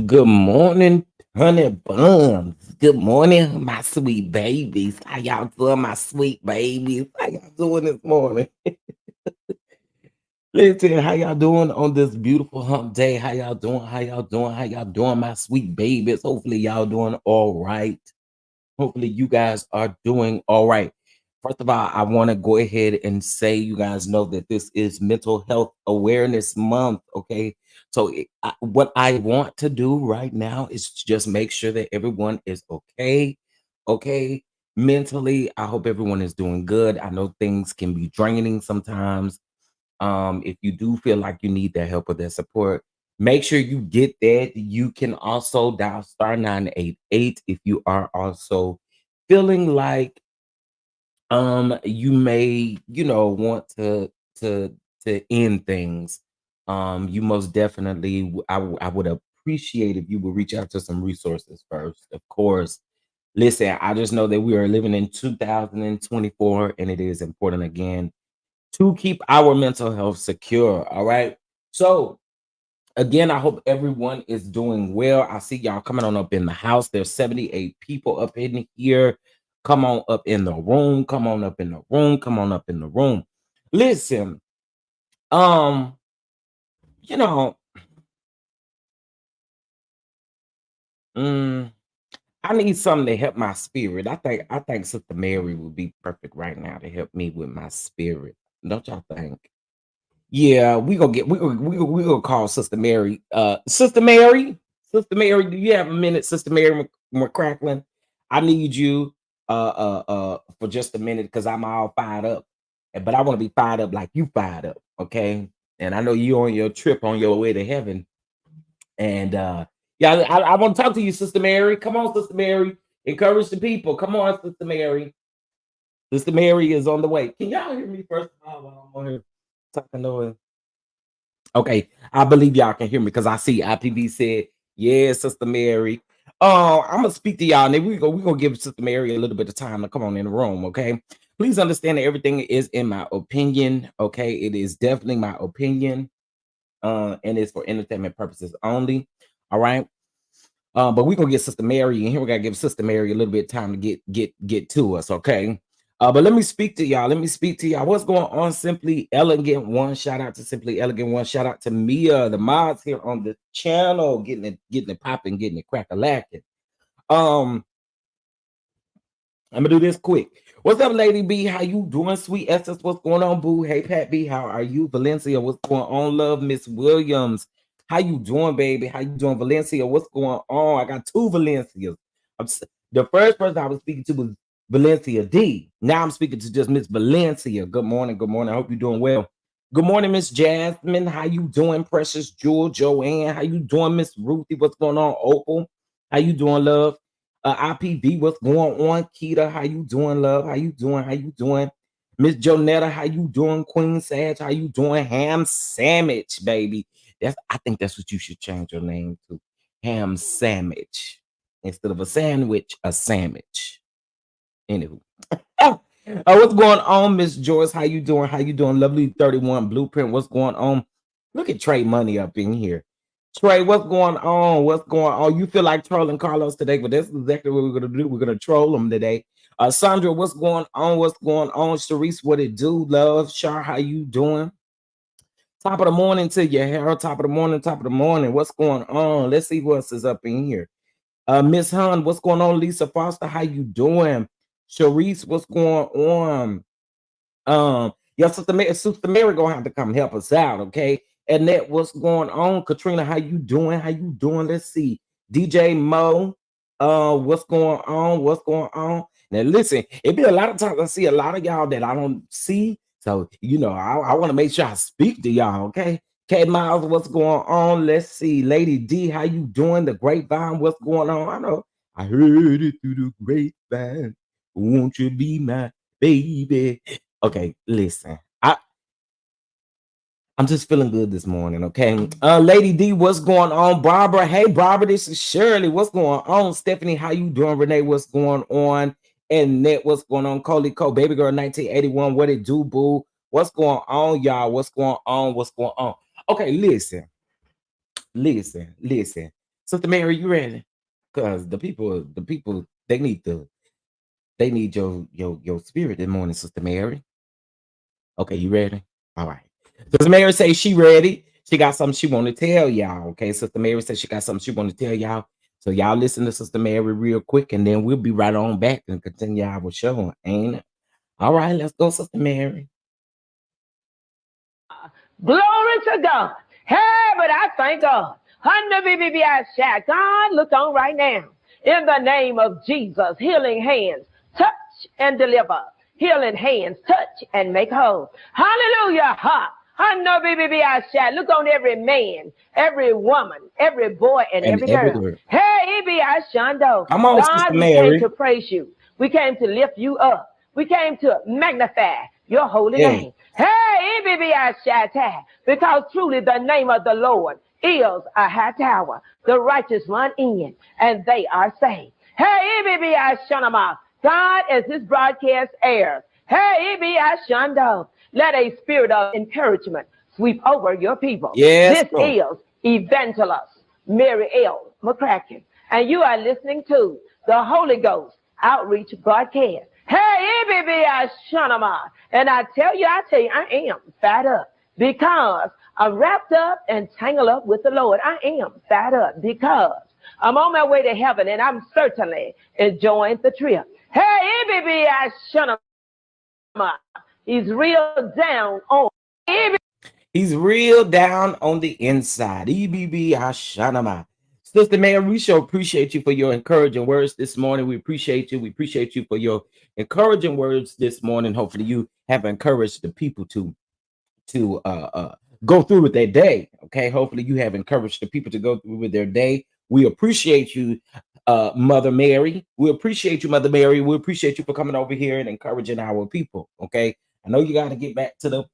Good morning, honey buns. Good morning, my sweet babies. How y'all doing, my sweet babies? How y'all doing this morning? Listen, how y'all doing on this beautiful hump day? How y'all doing? How y'all doing? How y'all doing, my sweet babies? Hopefully, y'all doing all right. Hopefully, you guys are doing all right. First of all, I want to go ahead and say, you guys know that this is Mental Health Awareness Month. Okay. So, what I want to do right now is to just make sure that everyone is okay. Okay. Mentally, I hope everyone is doing good. I know things can be draining sometimes. If you do feel like you need that help or that support, make sure you get that. You can also dial star 988 if you are also feeling like you may, want to to end things. You most definitely I would appreciate if you would reach out to some resources first. Of course, listen, I just know that we are living in 2024 and it is important again to keep our mental health secure. All right. So, again, I hope everyone is doing well. I see y'all coming on up in the house. There's 78 people up in here. Come on up in the room. Come on up in the room. Come on up in the room. Listen, um, you know, mm, I need something to help my spirit. I think Sister Mary would be perfect right now to help me with my spirit. Don't y'all think? Yeah, we gonna call Sister Mary. Sister Mary, do you have a minute, Sister Mary McCracklin? I need you for just a minute because I'm all fired up. But I want to be fired up like you fired up, okay? And I know you on your trip on your way to heaven. And yeah, I want to talk to you, Sister Mary. Come on, Sister Mary. Encourage the people. Come on, Sister Mary. Sister Mary is on the way. Can y'all hear me first of all while I'm on here talking noise? Okay, I believe y'all can hear me because I see IPV said, yeah, Sister Mary. I'm gonna speak to y'all, and then we gonna give Sister Mary a little bit of time to come on in the room, okay? Please understand that everything is in my opinion, okay? It is definitely my opinion, and it's for entertainment purposes only. All right. But we're gonna get Sister Mary in here. We gotta give Sister Mary a little bit of time to get to us, okay? But let me speak to y'all. Let me speak to y'all. What's going on? Simply Elegant One. Shout out to Simply Elegant One. Shout out to Mia, the mods here on the channel, getting it popping, getting it crack-a-lacking. Um, I'm gonna do this quick. What's up, Lady B? How you doing, sweet Essence? What's going on, boo? Hey, Pat B, how are you? Valencia, what's going on, love? Miss Williams, how you doing, baby? How you doing, Valencia? What's going on? I got two Valencias. The first person I was speaking to was Valencia D. Now I'm speaking to just Miss Valencia. Good morning, good morning. I hope you're doing well. Good morning, Miss Jasmine. How you doing, Precious Jewel, Joanne? How you doing, Miss Ruthie? What's going on, Opal? How you doing, love? IPV, what's going on? Keita, how you doing, love? How you doing? How you doing? Miss Jonetta, how you doing? Queen Sage, how you doing? Ham Sandwich, baby. I think that's what you should change your name to. Ham Sandwich. Instead of a sandwich, a sandwich. Anywho. What's going on, Miss Joyce? How you doing? How you doing? Lovely 31 Blueprint. What's going on? Look at Trey Money up in here. Trey, what's going on? What's going on? You feel like trolling Carlos today, but that's exactly what we're gonna do. We're gonna troll him today. Sandra, what's going on? What's going on? Sharice, what it do? Love, Shar, how you doing? Top of the morning to your hair. Top of the morning. Top of the morning. What's going on? Let's see what else is up in here. Miss Hun, what's going on? Lisa Foster, how you doing? Sharice, what's going on? Yeah, Sister Mary gonna have to come help us out, okay? And that what's going on? Katrina, how you doing? How you doing? Let's see. DJ Mo, what's going on? What's going on? Now listen, it be a lot of times I see a lot of y'all that I don't see. So I want to make sure I speak to y'all, okay? K Miles, what's going on? Let's see. Lady D, how you doing? The grapevine, what's going on? I know I heard it through the grapevine. Won't you be my baby? Okay, listen. I'm just feeling good this morning, okay? Lady D, what's going on? Barbara, hey Barbara, this is Shirley. What's going on? Stephanie, how you doing? Renee, what's going on? And Net, what's going on? Coley Cole, baby girl 1981, what it do, boo? What's going on, y'all? What's going on? What's going on? Okay, listen. Sister Mary, you ready? Because the people, they need your spirit this morning, Sister Mary. Okay, you ready? All right. Sister Mary says she ready. She got something she want to tell y'all. Okay, Sister Mary says she got something she want to tell y'all. So y'all listen to Sister Mary real quick, and then we'll be right on back and continue our show. Ain't it? All right, let's go, Sister Mary. Glory to God. Hey, but I thank God. God, look on right now. In the name of Jesus, healing hands, touch and deliver. Healing hands, touch and make whole. Hallelujah. Ha. Look on every man, every woman, every boy, and every girl. Hey, Shando. Come on, Sister God, we Mary. came to praise you. We came to lift you up. We came to magnify your holy name. Hey, because truly the name of the Lord is a high tower. The righteous run in and they are saved. Hey, God, as this broadcast airs, let a spirit of encouragement sweep over your people. Yes, this is Evangelist Mary L. McCracken, and you are listening to the Holy Ghost Outreach Broadcast. And I tell you, I am fired up because I'm wrapped up and tangled up with the Lord. I am fired up because I'm on my way to heaven, and I'm certainly enjoying the trip. Hey, EBB, I he's real down on. He's real down on the inside. EBB Hashanama. Sister Mary, we sure appreciate you for your encouraging words this morning. We appreciate you. We appreciate you for your encouraging words this morning. Hopefully, you have encouraged the people to go through with their day. Okay. Hopefully, you have encouraged the people to go through with their day. We appreciate you, Mother Mary. We appreciate you, Mother Mary. We appreciate you for coming over here and encouraging our people. Okay. I know you got to get back to the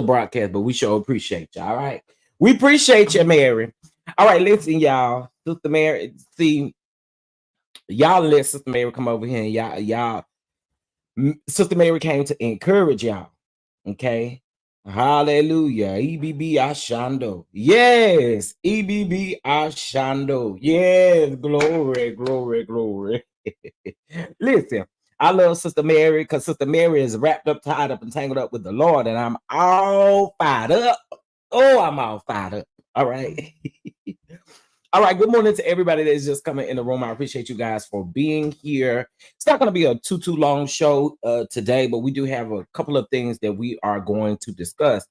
broadcast, but we sure appreciate you. All right. We appreciate you, Mary. All right, listen, y'all. Sister Mary, see, y'all let Sister Mary come over here and Sister Mary came to encourage y'all. Okay. Hallelujah. EBB Ashando. Yes. EBB Ashando. Yes. Glory, glory, glory. Listen, I love Sister Mary because Sister Mary is wrapped up, tied up, and tangled up with the Lord, and I'm all fired up. Oh, I'm all fired up. All right. All right. Good morning to everybody that's just coming in the room. I appreciate you guys for being here. It's not going to be a too long show today, but we do have a couple of things that we are going to discuss.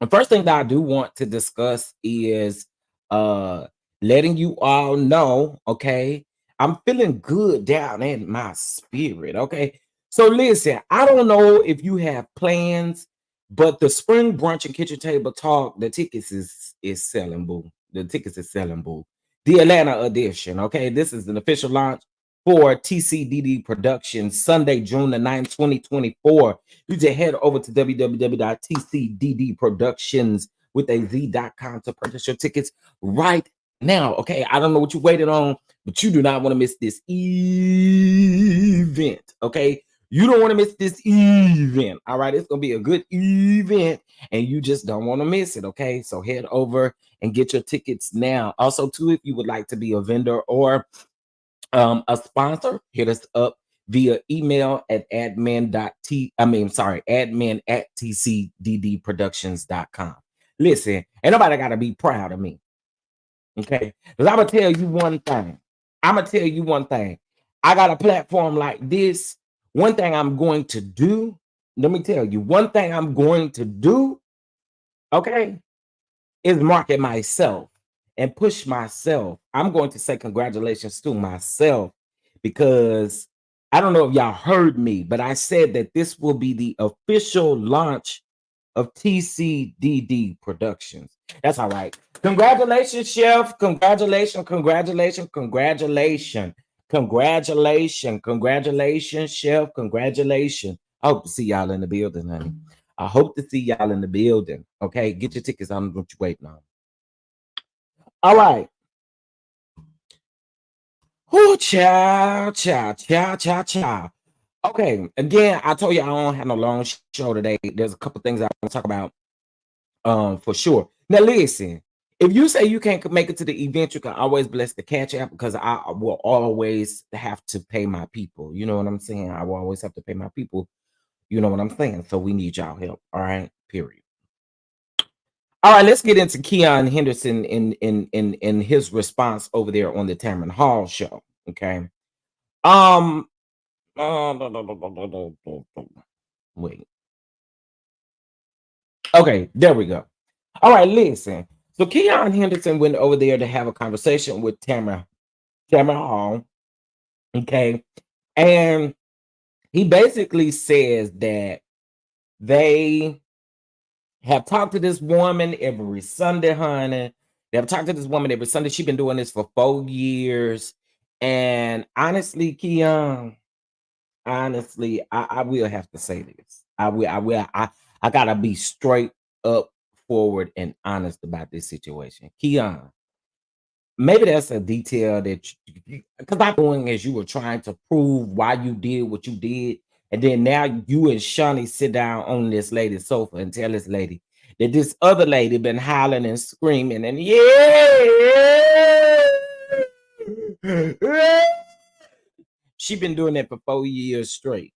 The first thing that I do want to discuss is letting you all know, okay, I'm feeling good down in my spirit, okay? So listen, I don't know if you have plans, but the spring brunch and kitchen table talk, the tickets is selling, boo. The tickets is selling, boo. The Atlanta edition, okay? This is an official launch for TCDD Productions, Sunday, June the 9th, 2024. You just head over to www.tcddproductions with a z.com to purchase your tickets right now. Okay, I don't know what you waited on, but you do not want to miss this event. Okay, you don't want to miss this event. All right, it's gonna be a good event, and you just don't want to miss it. Okay, so head over and get your tickets now. Also, too, if you would like to be a vendor or a sponsor, hit us up via email at admin at tcddproductions.com. Listen, ain't nobody got to be proud of me. Okay. Because I'm going to tell you one thing. I got a platform like this. One thing I'm going to do, let me tell you, one thing I'm going to do, okay, is market myself and push myself. I'm going to say congratulations to myself because I don't know if y'all heard me, but I said that this will be the official launch of TCDD Productions. That's all right. Congratulations, Chef. Congratulations, congratulations, congratulations, congratulations, congratulations, Chef. Congratulations. I hope to see y'all in the building, honey. I hope to see y'all in the building. Okay, get your tickets. I'm what you waiting on. All right. Oh, child. Okay, again, I told you I don't have no long show today. There's a couple things I want to talk about, for sure. Now, listen, if you say you can't make it to the event, you can always bless the Cash App because I will always have to pay my people. You know what I'm saying? I will always have to pay my people. You know what I'm saying? So we need y'all help. All right. Period. All right, let's get into Keon Henderson in his response over there on the Tamron Hall show. Okay. Um. Wait. Okay, there we go. All right, listen. So Keon Henderson went over there to have a conversation with Tamron Hall. Okay, and he basically says that they have talked to this woman every Sunday, honey. They have talked to this woman every Sunday. She's been doing this for 4 years. And honestly, Keon, honestly, I will have to say this. I gotta be straight up forward and honest about this situation. Keon, maybe that's a detail that because I'm doing as you were trying to prove why you did what you did, and then now you and Shawnee sit down on this lady's sofa and tell this lady that this other lady been howling and screaming and she been doing that for 4 years straight.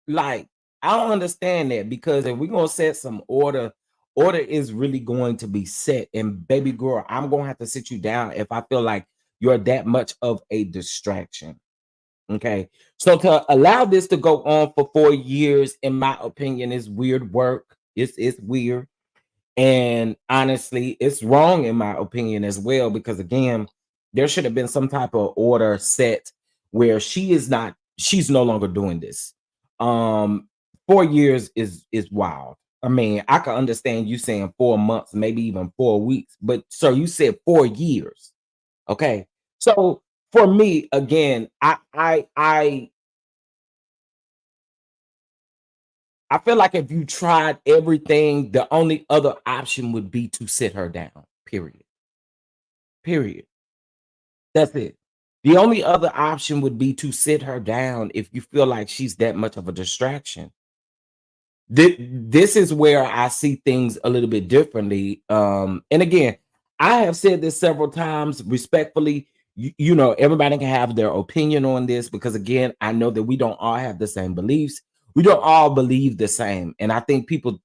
Like, I don't understand that because if we're gonna set some order order is really going to be set. And baby girl, I'm gonna have to sit you down if I feel like you're that much of a distraction. Okay. So to allow this to go on for 4 years, in my opinion, is weird work. It's weird. And honestly, it's wrong in my opinion as well, because again, there should have been some type of order set where she's no longer doing this. Um 4 years is wild. I mean, I can understand you saying 4 months, maybe even 4 weeks, but sir, you said 4 years. Okay. So for me, again, I feel like if you tried everything, the only other option would be to sit her down. Period. Period. That's it. The only other option would be to sit her down if you feel like she's that much of a distraction. This is where I see things a little bit differently. And again, I have said this several times respectfully. You know, everybody can have their opinion on this, because again, I know that we don't all have the same beliefs. We don't all believe the same. And I think people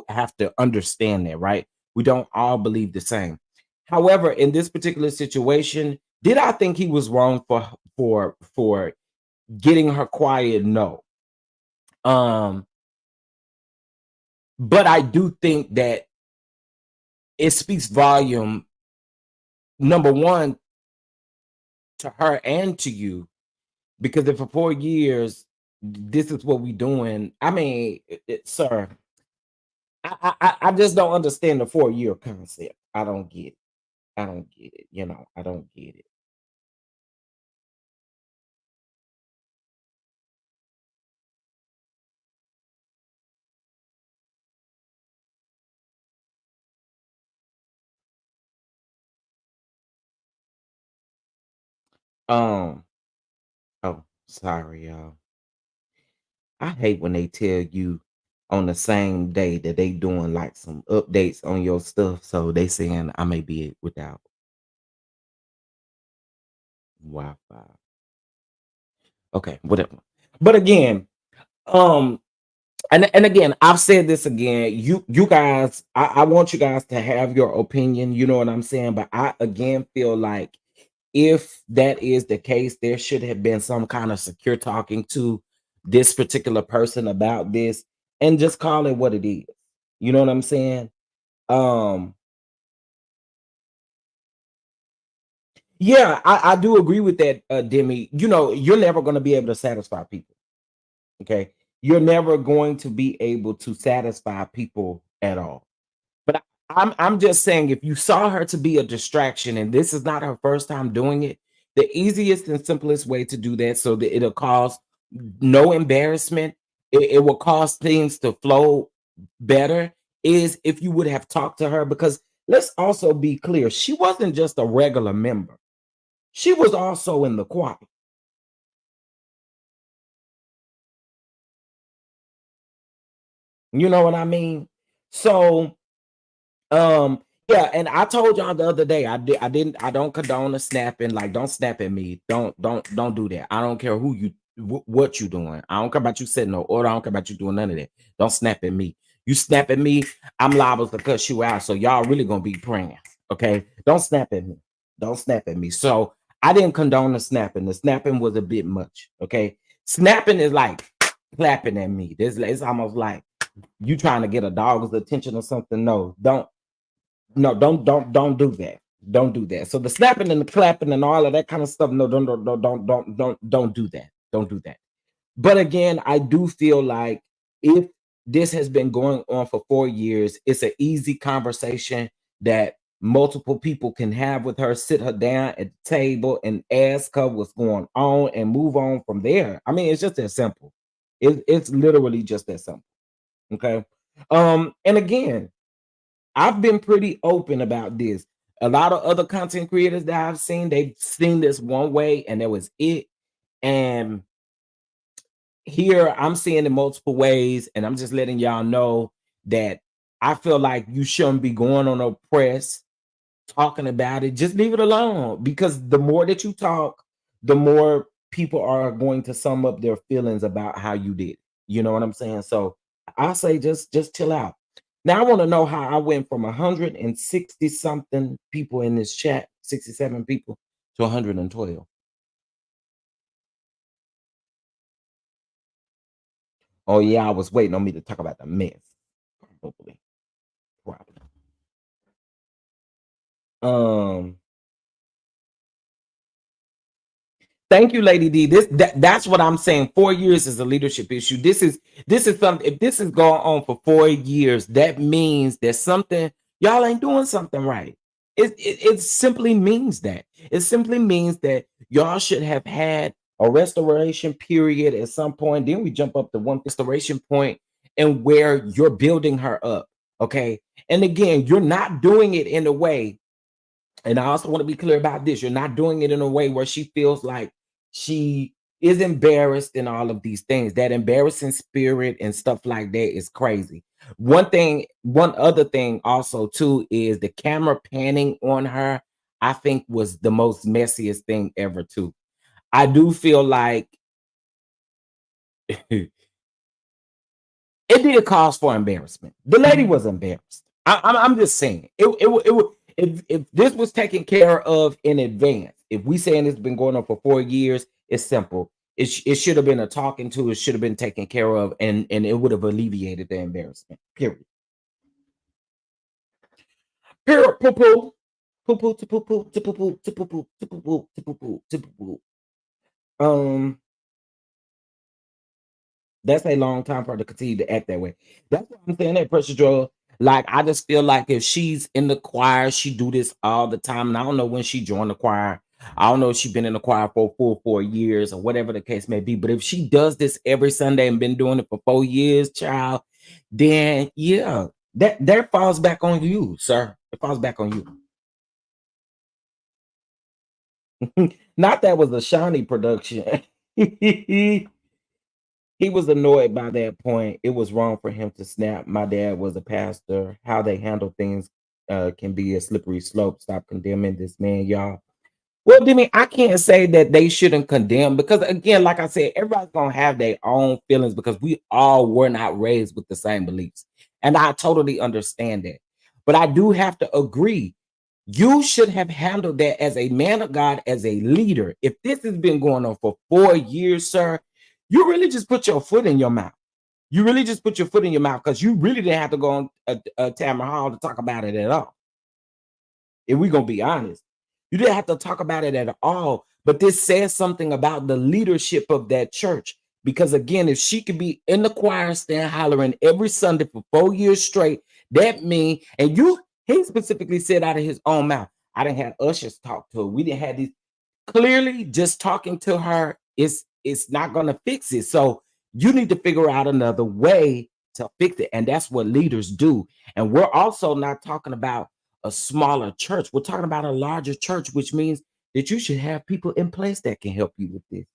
have to understand that, right? We don't all believe the same. However, in this particular situation, did I think he was wrong for getting her quiet? No. Um, but I do think that it speaks volume, number one, to her and to you, because if for 4 years this is what we doing, I mean, sir, I just don't understand the 4 year concept. I don't get it. I don't get it. You know, I don't get it. Um, oh, sorry, y'all. I hate when they tell you on the same day that they doing like some updates on your stuff, so they saying I may be without Wi-Fi. Okay, whatever. But again, um, and again, I've said this again. You guys, I want you guys to have your opinion. You know what I'm saying? But I again feel like if that is the case, there should have been some kind of secure talking to this particular person about this, and just call it what it is. You know what I'm saying? Um, yeah, I do agree with that, Demi. You know, you're never going to be able to satisfy people. Okay, you're never going to be able to satisfy people at all. But I'm just saying, if you saw her to be a distraction and this is not her first time doing it, the easiest and simplest way to do that so that it'll cause no embarrassment, it will cause things to flow better, is if you would have talked to her. Because let's also be clear, she wasn't just a regular member. She was also in the choir. You know what I mean? So yeah, and I told y'all the other day, I don't condone the snapping. Like, don't snap at me. Don't do that. I don't care who you what you doing. I don't care about you setting no order. I don't care about you doing none of that. Don't snap at me. You snap at me, I'm liable to cuss you out. So y'all really gonna be praying. Okay. Don't snap at me. Don't snap at me. So I didn't condone the snapping. The snapping was a bit much. Okay. Snapping is like clapping at me. This it's almost like you trying to get a dog's attention or something. No, don't do that. Don't do that. So the snapping and the clapping and all of that kind of stuff. No, don't do that. Don't do that. But again, I do feel like if this has been going on for 4 years, it's an easy conversation that multiple people can have with her, sit her down at the table and ask her what's going on and move on from there. I mean, it's just that simple. It's literally just that simple. Okay. And again, I've been pretty open about this. A lot of other content creators that I've seen, they've seen this one way and that was it. And here I'm seeing it multiple ways, and I'm just letting y'all know that I feel like you shouldn't be going on a press talking about it. Just leave it alone, because the more that you talk, the more people are going to sum up their feelings about how you did. You know what I'm saying? So I say just chill out. Now I want to know how I went from 160 something people in this chat, 67 people, to 112. Oh yeah, I was waiting on me to talk about the mess. Probably. Probably. Um Thank you, Lady D. That's what I'm saying. 4 years is a leadership issue. This is something. If this is going on for 4 years, that means there's something y'all ain't doing something right. It simply means that. It simply means that y'all should have had a restoration period at some point. Then we jump up to one restoration point and where you're building her up. Okay. And again, you're not doing it in a way, and I also want to be clear about this. You're not doing it in a way where she feels like she is embarrassed and all of these things. That embarrassing spirit and stuff like that is crazy. One other thing also too is the camera panning on her, I think was the most messiest thing ever too. I do feel like it did cause for embarrassment. The lady was embarrassed. I'm just saying if this was taken care of in advance, if we saying it's been going on for 4 years, it's simple. It should have been a talking to. It should have been taken care of, and it would have alleviated the embarrassment. Period. Period. Poo poo. Poo poo to poo poo to poo poo to poo poo to poo poo to poo poo to poo poo. That's a long time for her to continue to act that way. That's what I'm saying. That pressure drug. Like I just feel like if she's in the choir, she do this all the time. And I don't know when she joined the choir. I don't know if she's been in the choir for a full 4 years or whatever the case may be. But if she does this every Sunday and been doing it for 4 years, child, then yeah, that falls back on you, sir. It falls back on you. Not that was a Shawnee production. He was annoyed by that point. It was wrong for him to snap. My dad was a pastor. How they handle things can be a slippery slope. Stop condemning this man, y'all. Well, Demi, I can't say that they shouldn't condemn because, again, like I said, everybody's gonna have their own feelings because we all were not raised with the same beliefs, and I totally understand that. But I do have to agree. You should have handled that as a man of God, as a leader. If this has been going on for 4 years, sir, you really just put your foot in your mouth. You really just put your foot in your mouth because you really didn't have to go on a Tamara Hall to talk about it at all. If we're gonna be honest, you didn't have to talk about it at all. But this says something about the leadership of that church. Because again, if she could be in the choir stand hollering every Sunday for 4 years straight, that mean, and he specifically said out of his own mouth, I didn't have ushers talk to her. We didn't have these. Clearly, just talking to her is not going to fix it. So you need to figure out another way to fix it, and that's what leaders do. And we're also not talking about a smaller church. We're talking about a larger church, which means that you should have people in place that can help you with this.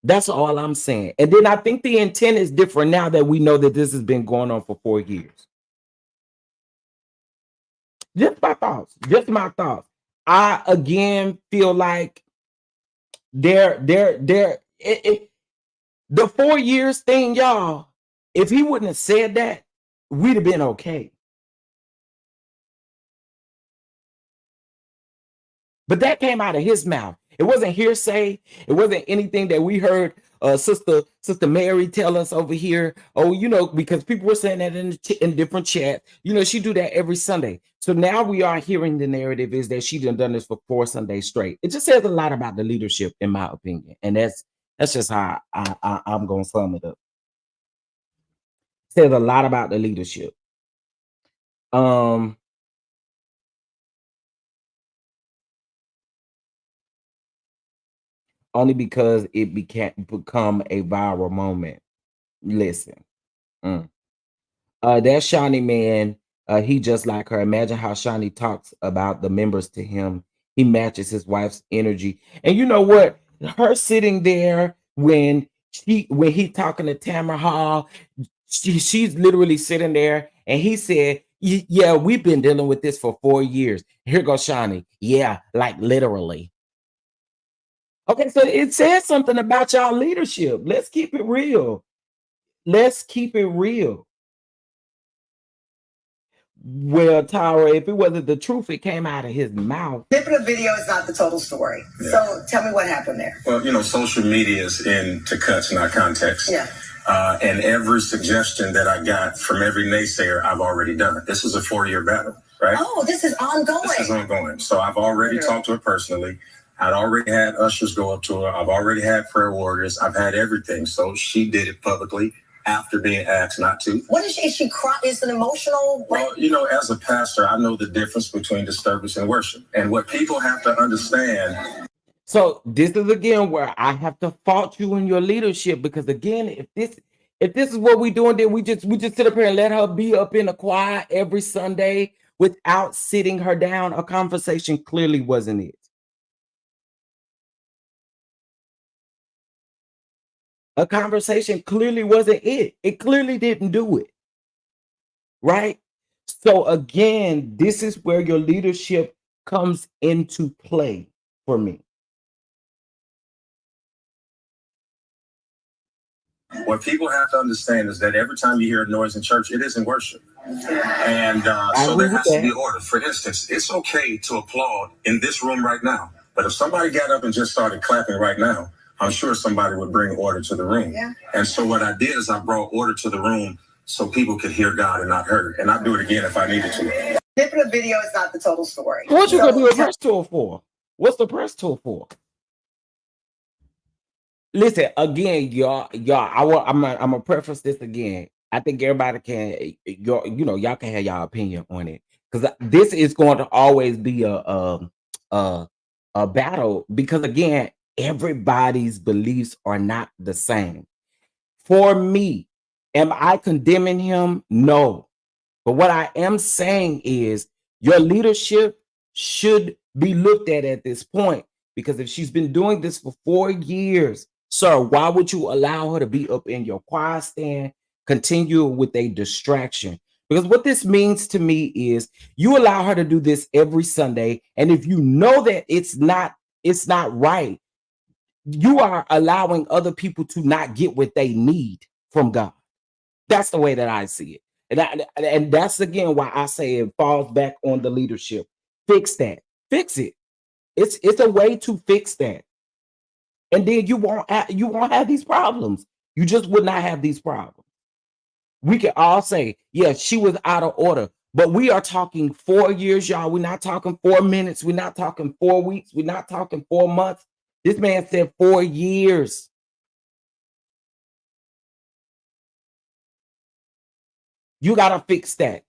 That's all I'm saying. And then I think the intent is different now that we know that this has been going on for 4 years. Just my thoughts. Just my thoughts. I again feel like the 4 years thing, y'all. If he wouldn't have said that, we'd have been okay. But that came out of his mouth. It wasn't hearsay. It wasn't anything that we heard Sister Mary tell us over here. Oh, because people were saying that in different chats. She do that every Sunday. So now we are hearing the narrative is that she done this for 4 Sundays straight. It just says a lot about the leadership, in my opinion, and that's just how I'm gonna sum it up. It says a lot about the leadership. Um, Only because it become a viral moment. Listen. Mm. That Shawnee man, he just like her. Imagine how Shawnee talks about the members to him. He matches his wife's energy. And you know what? Her sitting there when he talking to Tamara Hall, she's literally sitting there and he said, yeah, we've been dealing with this for 4 years. Here goes Shawnee. Yeah, like literally. Okay, so it says something about y'all leadership. Let's keep it real. Let's keep it real. Well, Tara, if it wasn't the truth, it came out of his mouth. Snippet of video is not the total story. Yeah. So tell me what happened there. Well, social media is into cuts, not context. Yeah. And every suggestion that I got from every naysayer, I've already done. This is a 4-year battle, right? Oh, this is ongoing. This is ongoing. So I've already talked to her personally. I'd already had ushers go up to her. I've already had prayer warriors. I've had everything. So she did it publicly after being asked not to. What is she? Is she cry? Is it emotional? Well, as a pastor, I know the difference between disturbance and worship. And what people have to understand. So this is again where I have to fault you in your leadership, because again, if this is what we're doing, then we just sit up here and let her be up in the choir every Sunday without sitting her down. A conversation clearly wasn't it. A conversation clearly wasn't it. It clearly didn't do it. Right? So again, this is where your leadership comes into play for me. What people have to understand is that every time you hear a noise in church, it isn't worship. And so there has to be order. For instance, it's okay to applaud in this room right now. But if somebody got up and just started clapping right now, I'm sure somebody would bring order to the room. Yeah. And so what I did is I brought order to the room so people could hear God and not hurt. And I'd do it again if I needed to. Snippet of video is not the total story. What you gonna do a press tour for? What's the press tour for? Listen, again, y'all. I'm gonna preface this again. I think everybody can, y'all can have y'all opinion on it, because this is going to always be a battle, because again, everybody's beliefs are not the same. For me, am I condemning him? No. But what I am saying is your leadership should be looked at this point, because if she's been doing this for 4 years, sir, why would you allow her to be up in your choir stand, continue with a distraction? Because what this means to me is you allow her to do this every Sunday, and if you know that it's not right, you are allowing other people to not get what they need from God. That's the way that I see it. And that's again why I say it falls back on the leadership. Fix that. Fix it. It's a way to fix that. And then you won't have these problems. You just would not have these problems. We can all say, yeah, she was out of order. But we are talking 4 years, y'all. We're not talking 4 minutes. We're not talking 4 weeks. We're not talking 4 months. This man said 4 years. You got to fix that.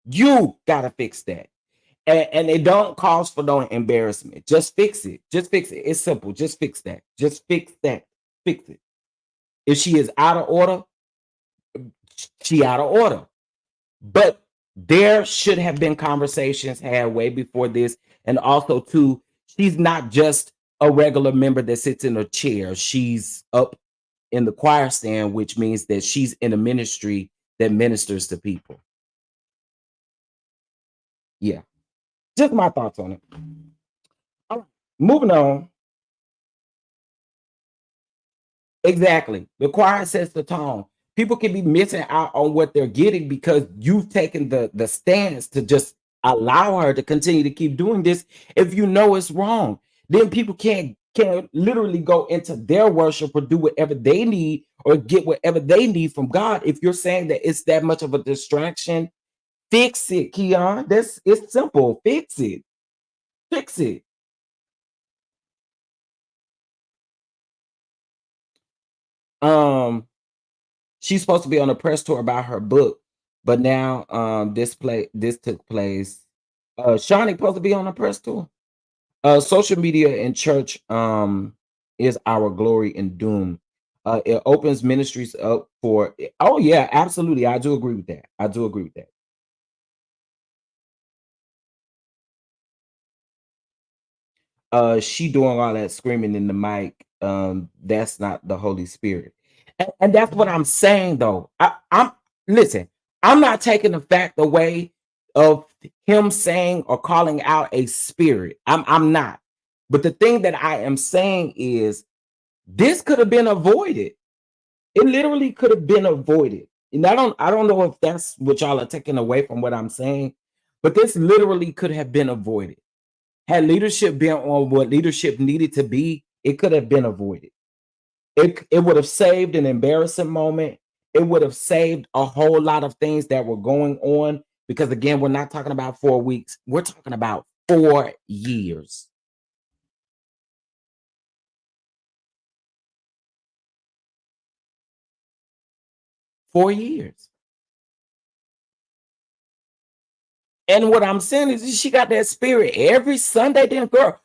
You got to fix that. And it don't cause for no embarrassment. Just fix it. Just fix it. It's simple. Just fix that. Just fix that. Fix it. If she is out of order, she out of order. But there should have been conversations had way before this. And also, too, she's not just a regular member that sits in a chair. She's up in the choir stand, which means that she's in a ministry that ministers to people. Yeah. Just my thoughts on it. All right. Moving on. Exactly. The choir sets the tone. People can be missing out on what they're getting because you've taken the stance to just allow her to continue to keep doing this. If you know it's wrong, then people can't literally go into their worship or do whatever they need or get whatever they need from God. If you're saying that it's that much of a distraction, fix it, Keon. It's simple. Fix it. Fix it. She's supposed to be on a press tour about her book, but now this took place. Shani supposed to be on a press tour. Social media and church is our glory and doom. It opens ministries up for. Oh yeah, absolutely. I do agree with that. I do agree with that. She doing all that screaming in the mic. That's not the Holy Spirit. And that's what I'm saying, though. I'm listen, I'm not taking the fact away of him saying or calling out a spirit. I'm not. But the thing that I am saying is this could have been avoided. It literally could have been avoided. And I don't know if that's what y'all are taking away from what I'm saying, but this literally could have been avoided. Had leadership been on what leadership needed to be, it could have been avoided. It would have saved an embarrassing moment. It would have saved a whole lot of things that were going on. Because again, we're not talking about 4 weeks. We're talking about 4 years. And what I'm saying is she got that spirit every Sunday. Then, girl,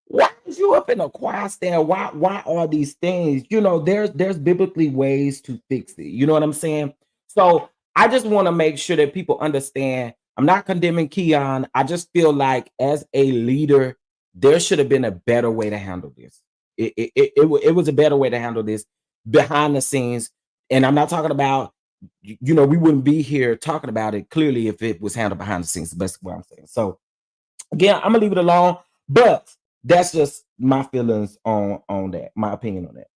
why is you up in a choir stand? Why are these things? You know, there's biblically ways to fix it. You know what I'm saying? So I just want to make sure that people understand. I'm not condemning Keon. I just feel like as a leader, there should have been a better way to handle this. It was a better way to handle this behind the scenes. And I'm not talking about, you know, we wouldn't be here talking about it clearly if it was handled behind the scenes. That's basically what I'm saying. So again, I'm gonna leave it alone, but that's just my feelings on that, my opinion on that.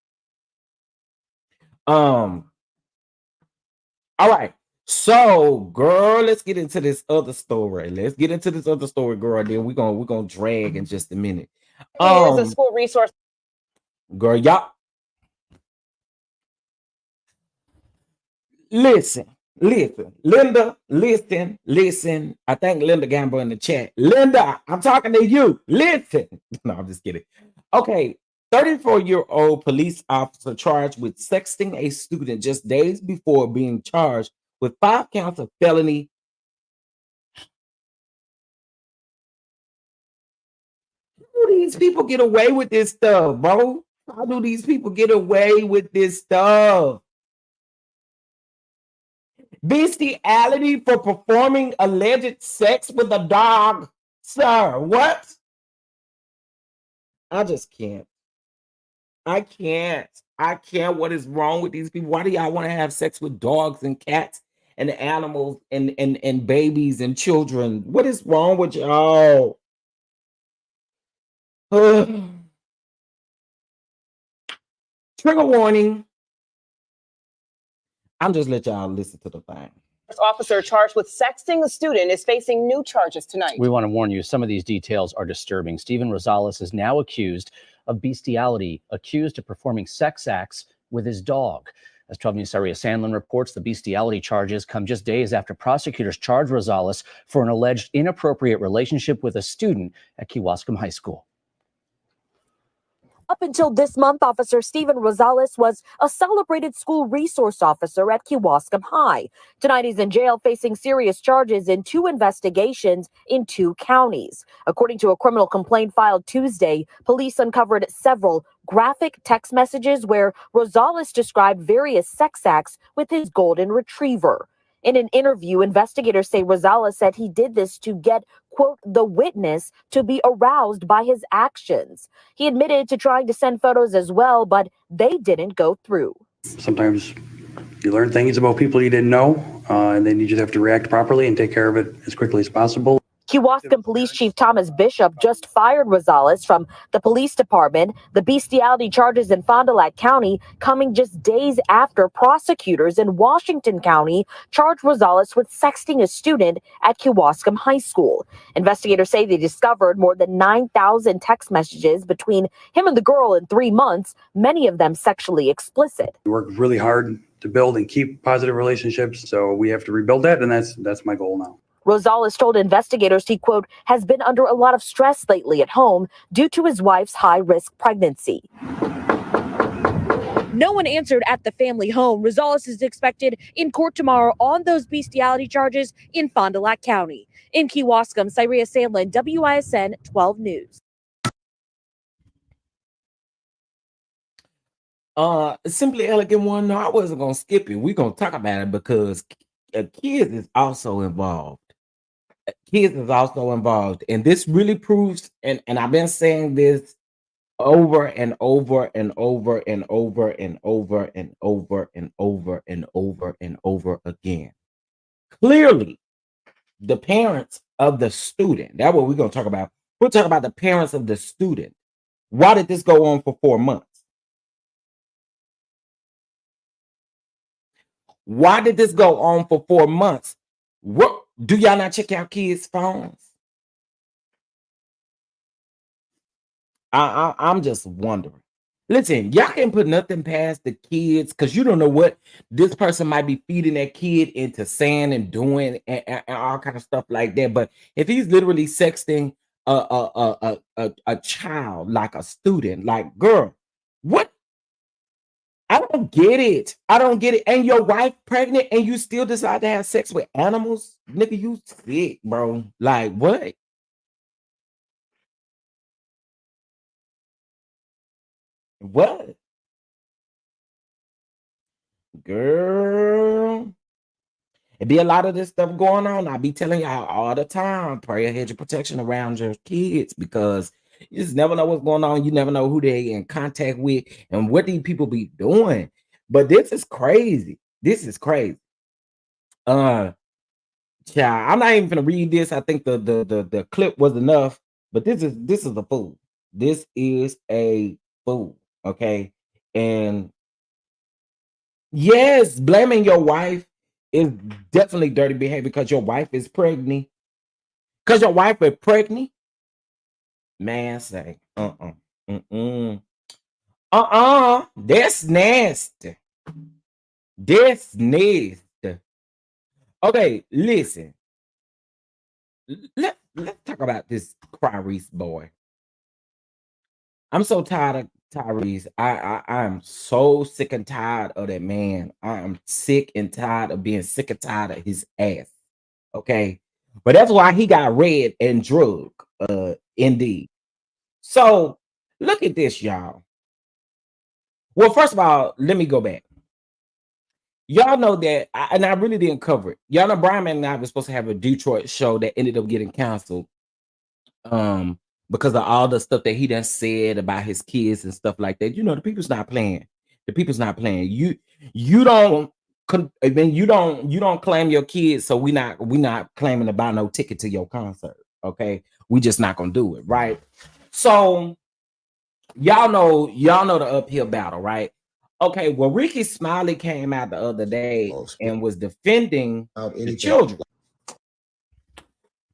All right. So, girl, let's get into this other story. Girl. Then we're gonna drag in just a minute. Is a school resource. Girl, y'all. Listen, Linda, listen. I think Linda Gamble in the chat. Linda, I'm talking to you. Listen. No, I'm just kidding. Okay, 34-year-old police officer charged with sexting a student just days before being charged with 5 counts of felony. How do these people get away with this stuff, bro? How do these people get away with this stuff? Bestiality for performing alleged sex with a dog. Sir, what? I just can't. I can't. What is wrong with these people? Why do y'all want to have sex with dogs and cats and animals and babies and children? What is wrong with y'all? Trigger warning. I'm just let y'all listen to the thing. Officer charged with sexting a student is facing new charges tonight. We want to warn you, some of these details are disturbing. Steven Rosales is now accused of bestiality, accused of performing sex acts with his dog. As 12 News' Shari Sandlin reports, the bestiality charges come just days after prosecutors charged Rosales for an alleged inappropriate relationship with a student at Kewaskum High School. Up until this month, Officer Steven Rosales was a celebrated school resource officer at Kewaskum High. Tonight, he's in jail facing serious charges in 2 investigations in 2 counties. According to a criminal complaint filed Tuesday, police uncovered several graphic text messages where Rosales described various sex acts with his golden retriever. In an interview, investigators say Rosales said he did this to get, quote, the witness to be aroused by his actions. He admitted to trying to send photos as well, but they didn't go through. Sometimes you learn things about people you didn't know, and then you just have to react properly and take care of it as quickly as possible. Kewaskum Police Chief Thomas Bishop just fired Rosales from the police department. The bestiality charges in Fond du Lac County coming just days after prosecutors in Washington County charged Rosales with sexting a student at Kewaskum High School. Investigators say they discovered more than 9,000 text messages between him and the girl in 3 months, many of them sexually explicit. We work really hard to build and keep positive relationships, so we have to rebuild that, and that's my goal now. Rosales told investigators he, quote, has been under a lot of stress lately at home due to his wife's high-risk pregnancy. No one answered at the family home. Rosales is expected in court tomorrow on those bestiality charges in Fond du Lac County. In Kewaskum, Shari Sandlin, WISN 12 News. Simply Elegant one. No, I wasn't gonna skip it. We're gonna talk about it because kids is also involved. And this really proves, and I've been saying this over and over and over and over and over and over and over and over and over again. Clearly, the parents of the student, that's what we're going to talk about. We'll talk about the parents of the student Why did this go on for 4 months? Why did this go on for 4 months? What do y'all not check out kids' phones? I'm just wondering. Listen, y'all can't put nothing past the kids because you don't know what this person might be feeding that kid into saying and doing and all kind of stuff like that. But if he's literally sexting a child, like a student, like, girl, what? I don't get it. I don't get it. And your wife pregnant and you still decide to have sex with animals? Nigga, you sick, bro. Like, what? What? Girl. It be a lot of this stuff going on. I be telling y'all all the time, pray a hedge of protection around your kids because you just never know what's going on. You never know who they in contact with and what these people be doing. But this is crazy. This is crazy. Child, I'm not even gonna read this. I think the clip was enough, but this is a fool. This is a fool. Okay. And yes, blaming your wife is definitely dirty behavior because your wife is pregnant. Because your wife is pregnant, man, say, that's nasty. That's nasty. Okay, listen. Let's talk about this Cryreese boy. I'm so tired of Tyrese. I am so sick and tired of that man. I am sick and tired of being sick and tired of his ass. Okay. But that's why he got read and drug. Indeed. So look at this, y'all. Well, first of all, let me go back. Y'all know that, and I really didn't cover it. Y'all know Brian and I were supposed to have a Detroit show that ended up getting canceled. Because of all the stuff that he done said about his kids and stuff like that. You know, the people's not playing. The people's not playing. You don't you don't claim your kids, so we not claiming to buy no ticket to your concert. Okay, we just not gonna do it, right? So y'all know the uphill battle, right? Okay, well, Ricky Smiley came out the other day and was defending the children.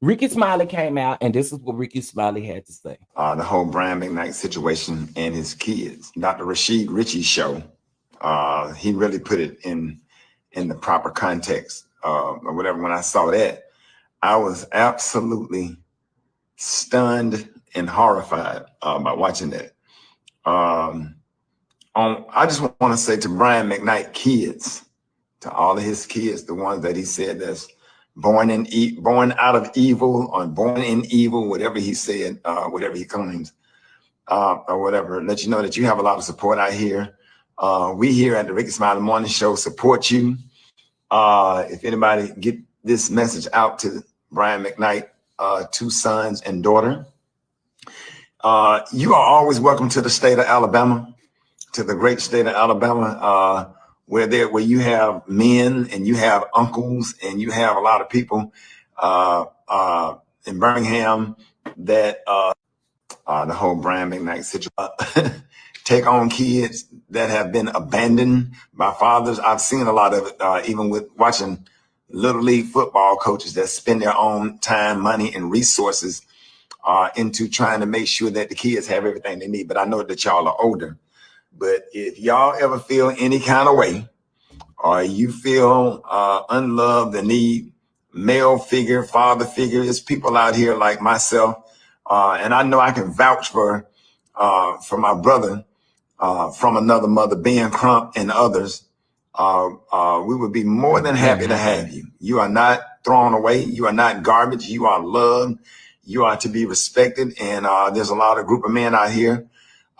Ricky Smiley came out, and this is what Ricky Smiley had to say. The whole Brian McKnight situation and his kids. Dr. Rashid Ritchie's show, he really put it in the proper context or whatever. When I saw that, I was absolutely stunned and horrified by watching that. I just want to say to Brian McKnight kids, to all of his kids, the ones that he said that's born out of evil or born in evil, whatever he said, whatever he claims, or whatever, let you know that you have a lot of support out here. We here at the Ricky Smiley Morning Show support you. If anybody get this message out to Brian McKnight, 2 sons and daughter, you are always welcome to the state of Alabama, to the great state of Alabama, where you have men and you have uncles and you have a lot of people in Birmingham that the whole Brian McKnight situation, take on kids that have been abandoned by fathers. I've seen a lot of it, even with watching Little League football coaches that spend their own time, money, and resources into trying to make sure that the kids have everything they need. But I know that y'all are older. But if y'all ever feel any kind of way, or you feel unloved and need male figure, father figure, there's people out here like myself, and I know I can vouch for my brother from another mother, Ben Crump and others. We would be more than happy to have you. You are not thrown away. You are not garbage. You are loved. You are to be respected. And there's a lot of group of men out here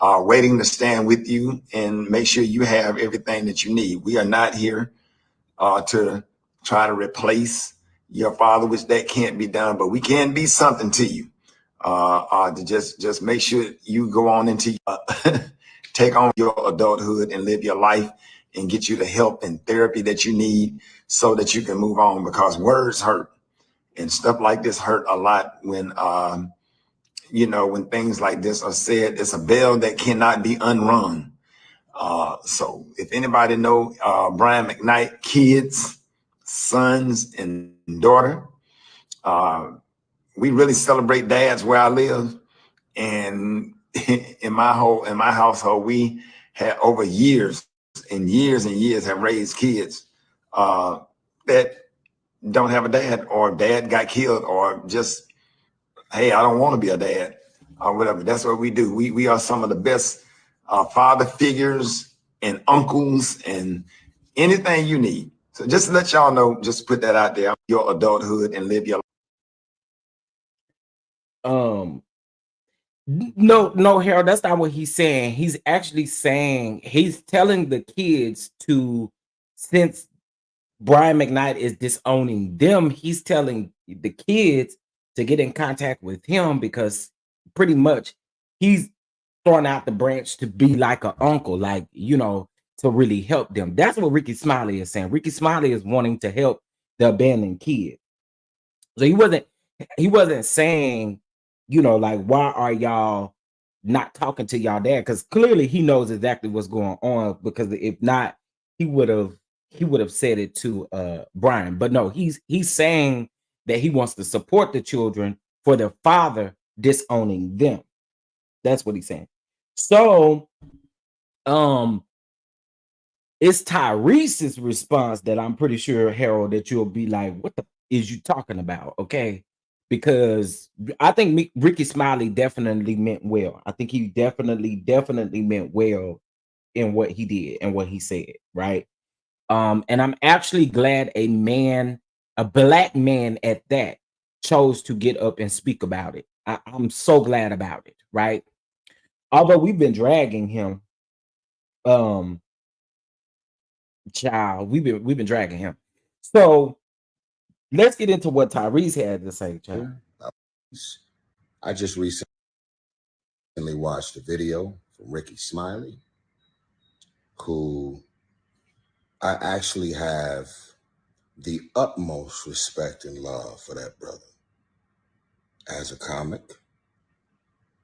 waiting to stand with you and make sure you have everything that you need. We are not here to try to replace your father, which that can't be done, but we can be something to you. To just make sure you go on into take on your adulthood and live your life and get you the help and therapy that you need so that you can move on, because words hurt and stuff like this hurt a lot when you know, when things like this are said, it's a bell that cannot be unrung. So if anybody know Brian McKnight, kids, sons, and daughter, we really celebrate dads where I live. And in my household, we had over years and years and years have raised kids that don't have a dad, or dad got killed, or just, hey, I don't want to be a dad, or whatever. That's what we do. We are some of the best father figures and uncles and anything you need. So just to let y'all know, just put that out there, your adulthood, and live your life. No, Harold, that's not what he's saying. He's actually saying, he's telling the kids to, since Brian McKnight is disowning them, he's telling the kids to get in contact with him, because pretty much he's throwing out the branch to be like an uncle, like, you know, to really help them. That's what Ricky Smiley is saying. Ricky Smiley is wanting to help the abandoned kid. So he wasn't saying, you know, like, why are y'all not talking to y'all dad? Because clearly he knows exactly what's going on, because if not, he would have said it to Brian. But no, he's saying that he wants to support the children for their father disowning them. That's what he's saying. So it's Tyrese's response that I'm pretty sure, Harold, that you'll be like, what the is you talking about? Okay. Because I think Ricky Smiley definitely meant well. I think he definitely meant well in what he did and what he said, right? And I'm actually glad a black man at that, chose to get up and speak about it. I'm so glad about it, right? Although we've been dragging him, child, we've been dragging him. So let's get into what Cryreese had to say, child. I just recently watched a video from Ricky Smiley, who I actually have the utmost respect and love for that brother. As a comic,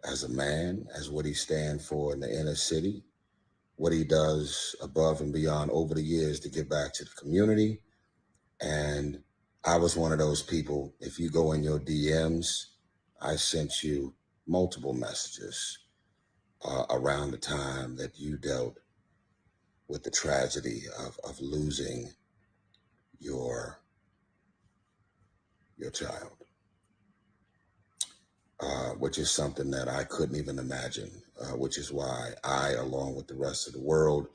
as a man, as what he stands for in the inner city, what he does above and beyond over the years to give back to the community. And I was one of those people, if you go in your DMs, I sent you multiple messages around the time that you dealt with the tragedy of losing your child, which is something that I couldn't even imagine, which is why I, along with the rest of the world,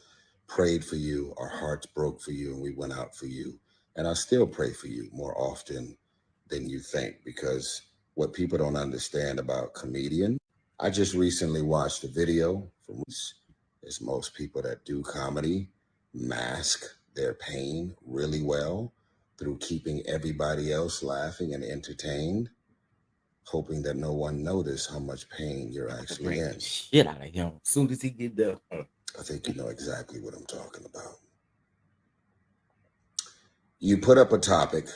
prayed for you. Our hearts broke for you, and we went out for you. And I still pray for you more often than you think, because what people don't understand about comedian, I just recently watched a video from, as most people that do comedy mask their pain really well through keeping everybody else laughing and entertained, hoping that no one noticed how much pain you're actually in. Shit out of him as soon as he get done. I think you know exactly what I'm talking about. You put up a topic,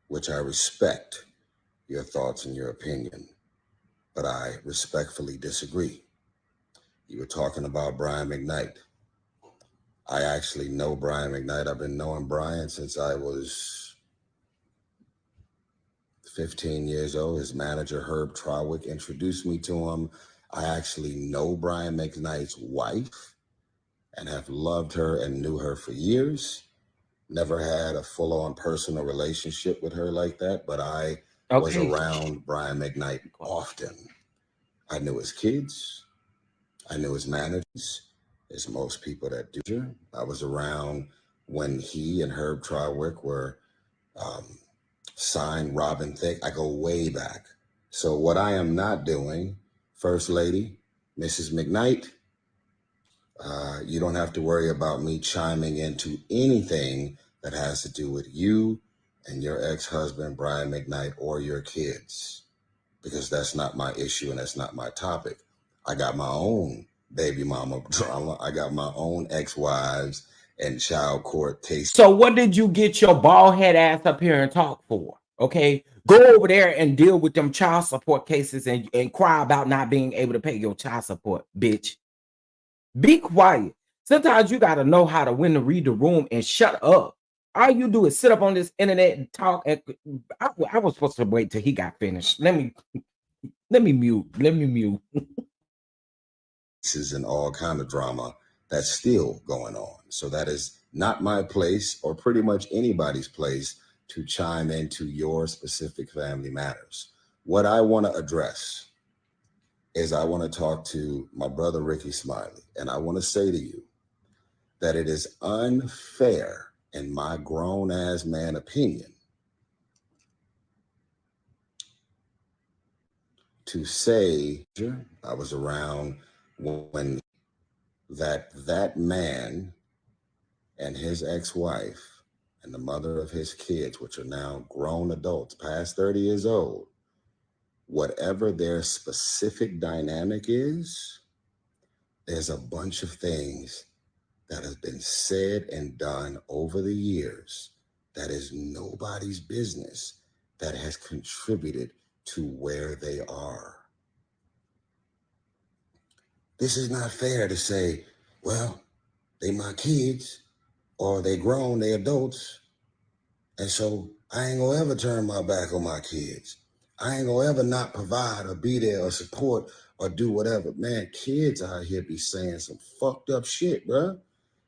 which I respect your thoughts and your opinion, but I respectfully disagree. You were talking about Brian McKnight. I actually know Brian McKnight. I've been knowing Brian since I was 15 years old. His manager, Herb Trawick, introduced me to him. I actually know Brian McKnight's wife and have loved her and knew her for years. Never had a full-on personal relationship with her like that, but I was around Brian McKnight often. I knew his kids. I knew his managers, as most people that do. I was around when he and Herb Trawick were signed Robin Thicke. I go way back. So what I am not doing, First Lady, Mrs. McKnight, you don't have to worry about me chiming into anything that has to do with you and your ex-husband, Brian McKnight, or your kids, because that's not my issue and that's not my topic. I got my own baby mama drama. I got my own ex-wives and child court case. So what did you get your bald head ass up here and talk for? Okay, go over there and deal with them child support cases and cry about not being able to pay your child support, bitch. Be quiet. Sometimes you got to know how to when to read the room and shut up. All you do is sit up on this internet and talk. I was supposed to wait till he got finished. Let me mute. This is an all kind of drama that's still going on. So that is not my place or pretty much anybody's place to chime into your specific family matters. What I want to address is I want to talk to my brother, Ricky Smiley. And I want to say to you that it is unfair, in my grown ass man opinion, to say I was around when that man and his ex-wife and the mother of his kids, which are now grown adults past 30 years old, whatever their specific dynamic is, there's a bunch of things that has been said and done over the years that is nobody's business that has contributed to where they are. This is not fair to say, well, they my kids, or they grown, they adults, and so I ain't gonna ever turn my back on my kids. I ain't gonna ever not provide or be there or support or do whatever. Man, kids out here be saying some fucked up shit, bruh.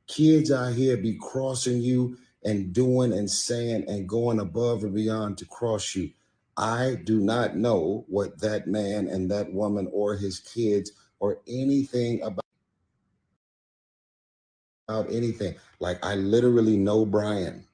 Kids out here be crossing you and doing and saying and going above and beyond to cross you. I do not know what that man and that woman or his kids or anything about anything. Like, I literally know Brian.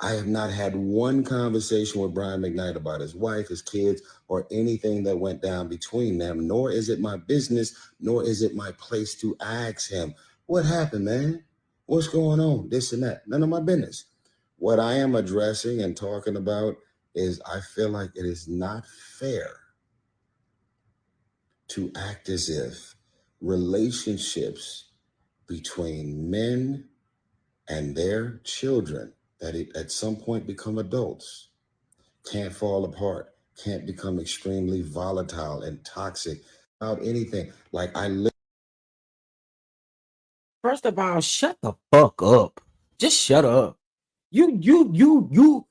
I have not had one conversation with Brian McKnight about his wife, his kids, or anything that went down between them, nor is it my business, nor is it my place to ask him, what happened, man? What's going on? This and that. None of my business. What I am addressing and talking about is I feel like it is not fair to act as if relationships between men and their children that at some point become adults can't fall apart, can't become extremely volatile and toxic about anything. Like, First of all, shut the fuck up. Just shut up. You.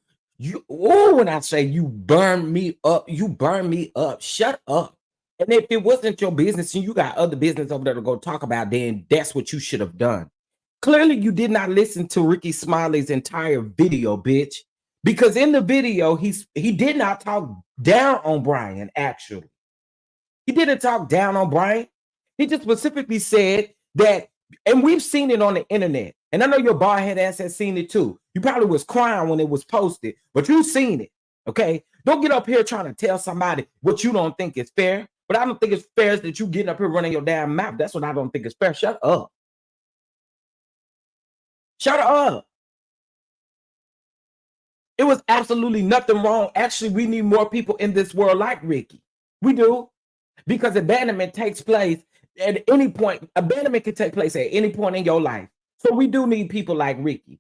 Oh, when I say you burn me up, you burn me up. Shut up. And if it wasn't your business and you got other business over there to go talk about, then that's what you should have done. Clearly, you did not listen to Ricky Smiley's entire video, bitch. Because in the video, he did not talk down on Brian, actually. He didn't talk down on Brian. He just specifically said that, and we've seen it on the internet. And I know your bald head ass has seen it too. You probably was crying when it was posted, but you've seen it. Okay. Don't get up here trying to tell somebody what you don't think is fair. But I don't think it's fair that you getting up here running your damn mouth. That's what I don't think is fair. Shut up. Shut up. It was absolutely nothing wrong. Actually, we need more people in this world like Ricky. We do. Because abandonment takes place at any point. Abandonment can take place at any point in your life. So we do need people like Ricky.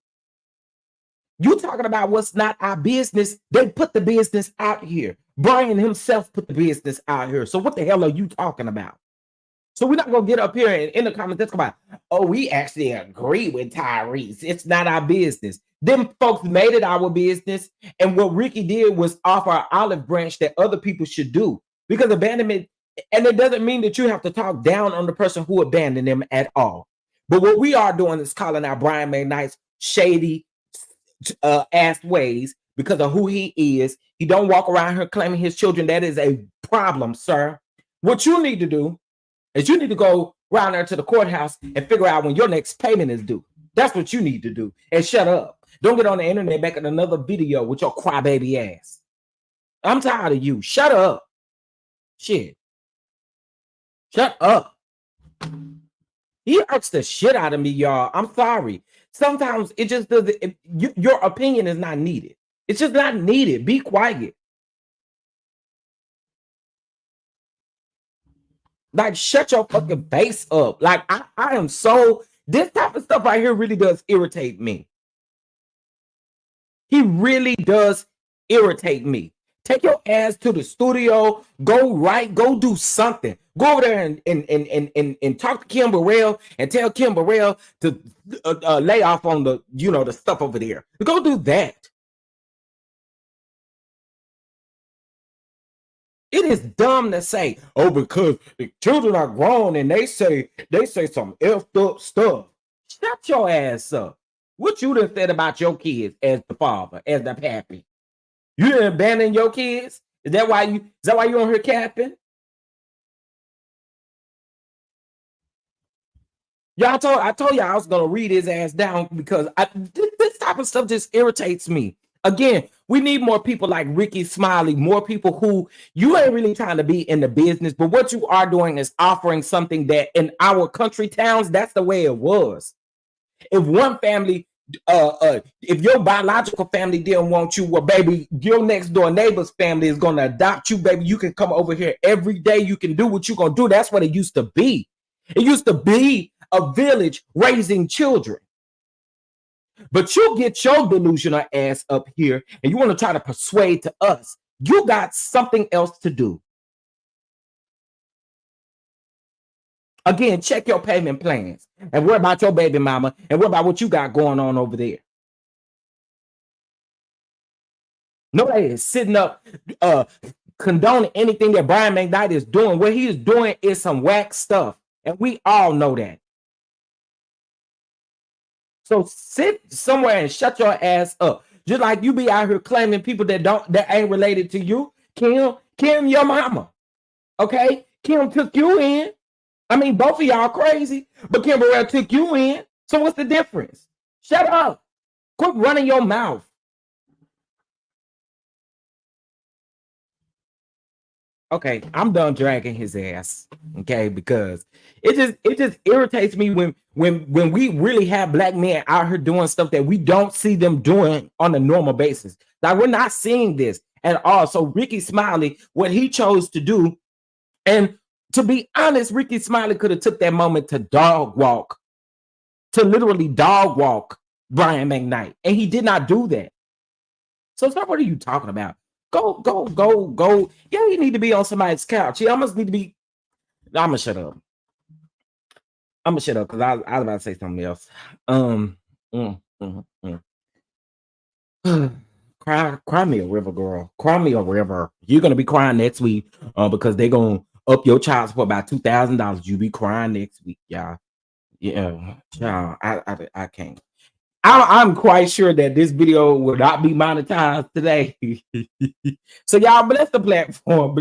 You talking about what's not our business. They put the business out here. Brian himself put the business out here. So what the hell are you talking about? So we're not going to get up here and in the comments talk about, oh, we actually agree with Cryreese. It's not our business. Them folks made it our business. And what Ricky did was offer an olive branch that other people should do. Because abandonment, and it doesn't mean that you have to talk down on the person who abandoned them at all. But what we are doing is calling out Brian McKnight's shady ass ways because of who he is. He don't walk around here claiming his children. That is a problem, sir. What you need to do is you need to go around there to the courthouse and figure out when your next payment is due. That's what you need to do. And shut up. Don't get on the internet making another video with your crybaby ass. I'm tired of you. Shut up. Shit. Shut up. He hurts the shit out of me, y'all. I'm sorry. Sometimes it just doesn't. Your opinion is not needed. It's just not needed. Be quiet. Like, shut your fucking face up. Like, I am so. This type of stuff right here really does irritate me. He really does irritate me. Take your ass to the studio, go write, go do something. Go over there and talk to Kim Burrell and tell Kim Burrell to lay off on the, the stuff over there. Go do that. It is dumb to say, oh, because the children are grown and they say some effed up stuff. Shut your ass up. What you done said about your kids as the father, as the pappy? You didn't abandon your kids? Is that why you on here capping? I told you I was gonna read his ass down because this type of stuff just irritates me. Again, we need more people like Ricky Smiley, more people who you ain't really trying to be in the business, but what you are doing is offering something that in our country towns, that's the way it was. If one family, if your biological family didn't want you, well, baby, your next door neighbor's family is gonna adopt you, baby. You can come over here every day. You can do what you're gonna do. That's what it used to be. It used to be a village raising children. But you get your delusional ass up here and you want to try to persuade to us. You got something else to do. Again, check your payment plans and worry about your baby mama and worry about what you got going on over there. Nobody is sitting up condoning anything that Brian McKnight is doing. What he is doing is some whack stuff, and we all know that. So sit somewhere and shut your ass up. Just like you be out here claiming people that ain't related to you. Kim, your mama. Okay? Kim took you in. I mean, both of y'all crazy, but Kim Burrell took you in. So what's the difference? Shut up. Quit running your mouth. Okay, I'm done dragging his ass. Okay, because it just irritates me when we really have black men out here doing stuff that we don't see them doing on a normal basis. Like, we're not seeing this at all. So Ricky Smiley, what he chose to do, and to be honest, Ricky Smiley could have took that moment to literally dog walk Brian McKnight, and he did not do that. So what are you talking about? Go. Yeah, you need to be on somebody's couch. You almost need to be. I'm gonna shut up. Because I was about to say something else. Cry me a river, girl. Cry me a river. You're gonna be crying next week because they're gonna up your child support by $2,000. You be crying next week, y'all. Yeah, child. I can't. I'm quite sure that this video will not be monetized today. So y'all bless the platform,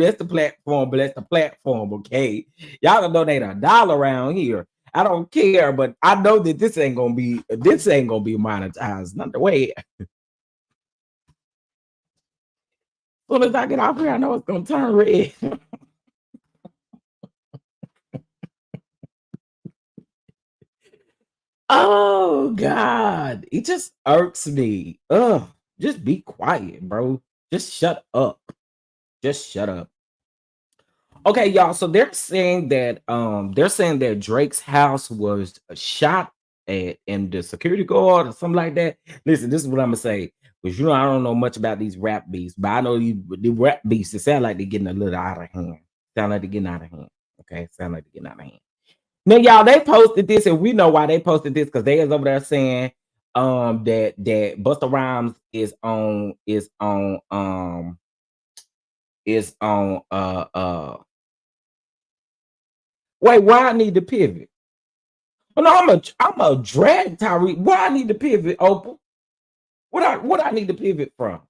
okay? Y'all can donate $1 around here. I don't care, but I know that this ain't gonna be monetized. Not the way. As soon as I get off here, I know it's gonna turn red. Oh God, it just irks me. Just be quiet, bro. Just shut up. Okay, y'all. So they're saying that Drake's house was shot at and the security guard or something like that. Listen, this is what I'm gonna say. Because I don't know much about these rap beats, but I know the rap beats, it sound like they're getting a little out of hand. Okay, sound like they're getting out of hand. Now, y'all, they posted this, and we know why they posted this, because they is over there saying that Busta Rhymes is on wait, why I need to pivot? Oh no, I'm a drag Tyree. Why I need to pivot, Opal? What I need to pivot from?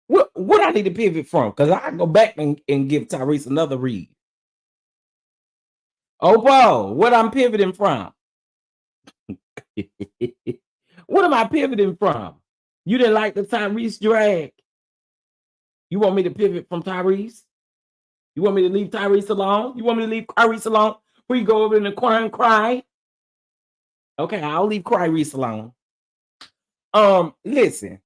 What I need to pivot from? Because I go back and give Tyrese another read. Opal, what I'm pivoting from? What am I pivoting from? You didn't like the Tyrese drag? You want me to pivot from Tyrese? You want me to leave Tyrese alone? You want me to leave Cryreese alone? We go over in the corner and cry? Okay, I'll leave Cryreese alone. Listen.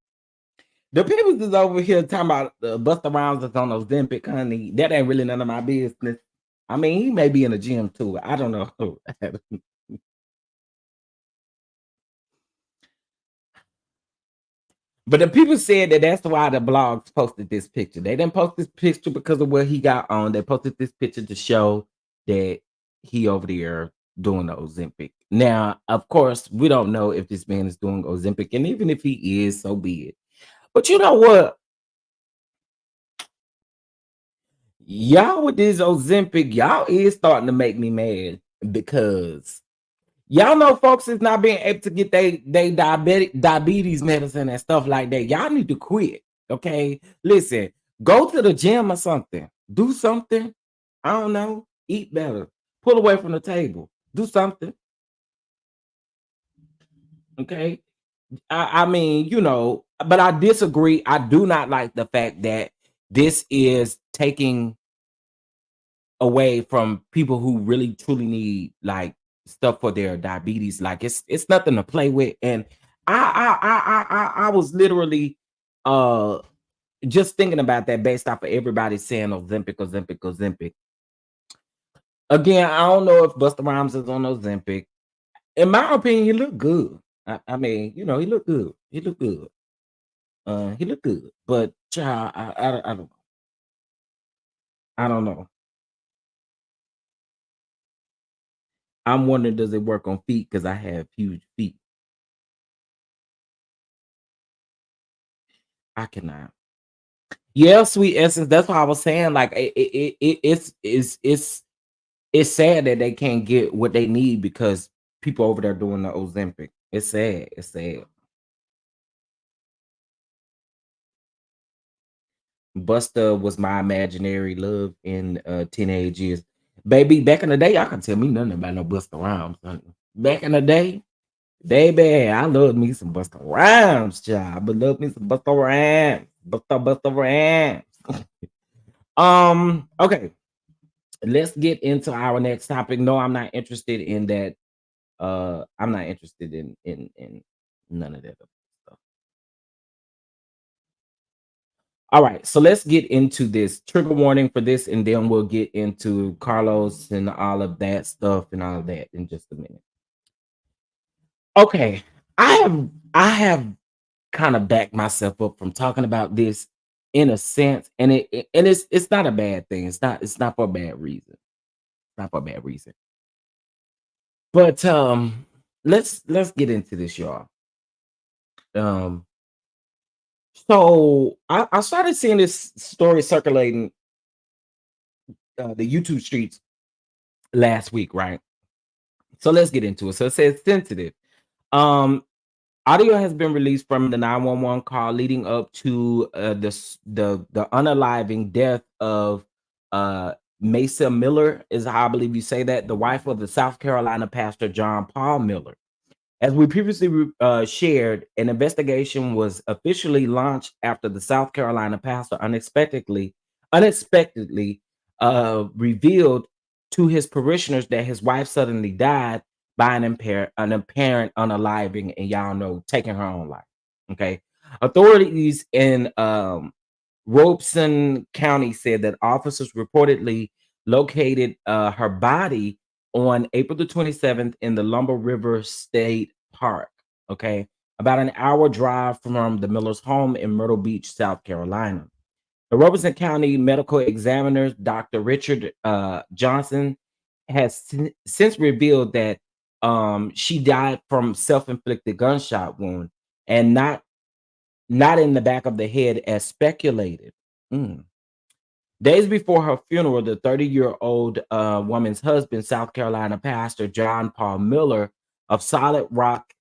The people is over here talking about Busta Rhymes that's on those Olympic, honey. That ain't really none of my business. I mean, he may be in the gym too. I don't know. But the people said that that's why the blogs posted this picture. They didn't post this picture because of what he got on. They posted this picture to show that he over there doing the Ozempic. Now, of course, we don't know if this man is doing Ozempic, and even if he is, so be it. But you know what? Y'all with this Ozempic, y'all is starting to make me mad because y'all know folks is not being able to get they diabetes medicine and stuff like that. Y'all need to quit. Okay. Listen, go to the gym or something. Do something. I don't know. Eat better. Pull away from the table. Do something. Okay. I mean, you know, but I disagree. I do not like the fact that this is taking away from people who really truly need like stuff for their diabetes. Like it's nothing to play with. And I was literally just thinking about that based off of everybody saying Ozempic. Again, I don't know if Busta Rhymes is on Ozempic. In my opinion, he looked good. I mean, you know, he looked good. He looked good. He looked good. But child, I don't know. I don't know. I'm wondering, does it work on feet? Because I have huge feet. I cannot. Yeah, sweet essence. That's why I was saying, like, it's sad that they can't get what they need because people over there doing the Ozempic. It's sad. It's sad. Buster was my imaginary love in teenage years. Baby, back in the day, I can tell me nothing about no Buster Rhymes. Back in the day, baby, I loved me some Buster Rhymes, child. But love me some Buster Rhymes. Buster Rhymes. Okay. Let's get into our next topic. No, I'm not interested in that. I'm not interested in none of that other stuff. All right, so let's get into this trigger warning for this, and then we'll get into Carlos and all of that stuff and all of that in just a minute. Okay, I have kind of backed myself up from talking about this in a sense, and it's not a bad thing. It's not for a bad reason. Not for a bad reason. But let's get into this, y'all. Um, so I started seeing this story circulating the YouTube streets last week, right? So let's get into it. So it says sensitive. Um, Audio has been released from the 911 call leading up to the unaliving death of Mesa Miller, is how I believe you say that, the wife of the South Carolina pastor John Paul Miller. As we previously shared, an investigation was officially launched after the South Carolina pastor unexpectedly revealed to his parishioners that his wife suddenly died by an apparent unaliving, and y'all know, taking her own life. Okay, authorities in Robeson County said that officers reportedly located her body on April the 27th in the Lumber River State Park. Okay, about an hour drive from the Miller's home in Myrtle Beach, South Carolina. The Robeson County medical examiner, Dr. Richard Johnson, has since revealed that she died from self-inflicted gunshot wound and not in the back of the head as speculated. Mm. Days before her funeral, the 30-year-old woman's husband, South Carolina pastor John Paul Miller of Solid Rock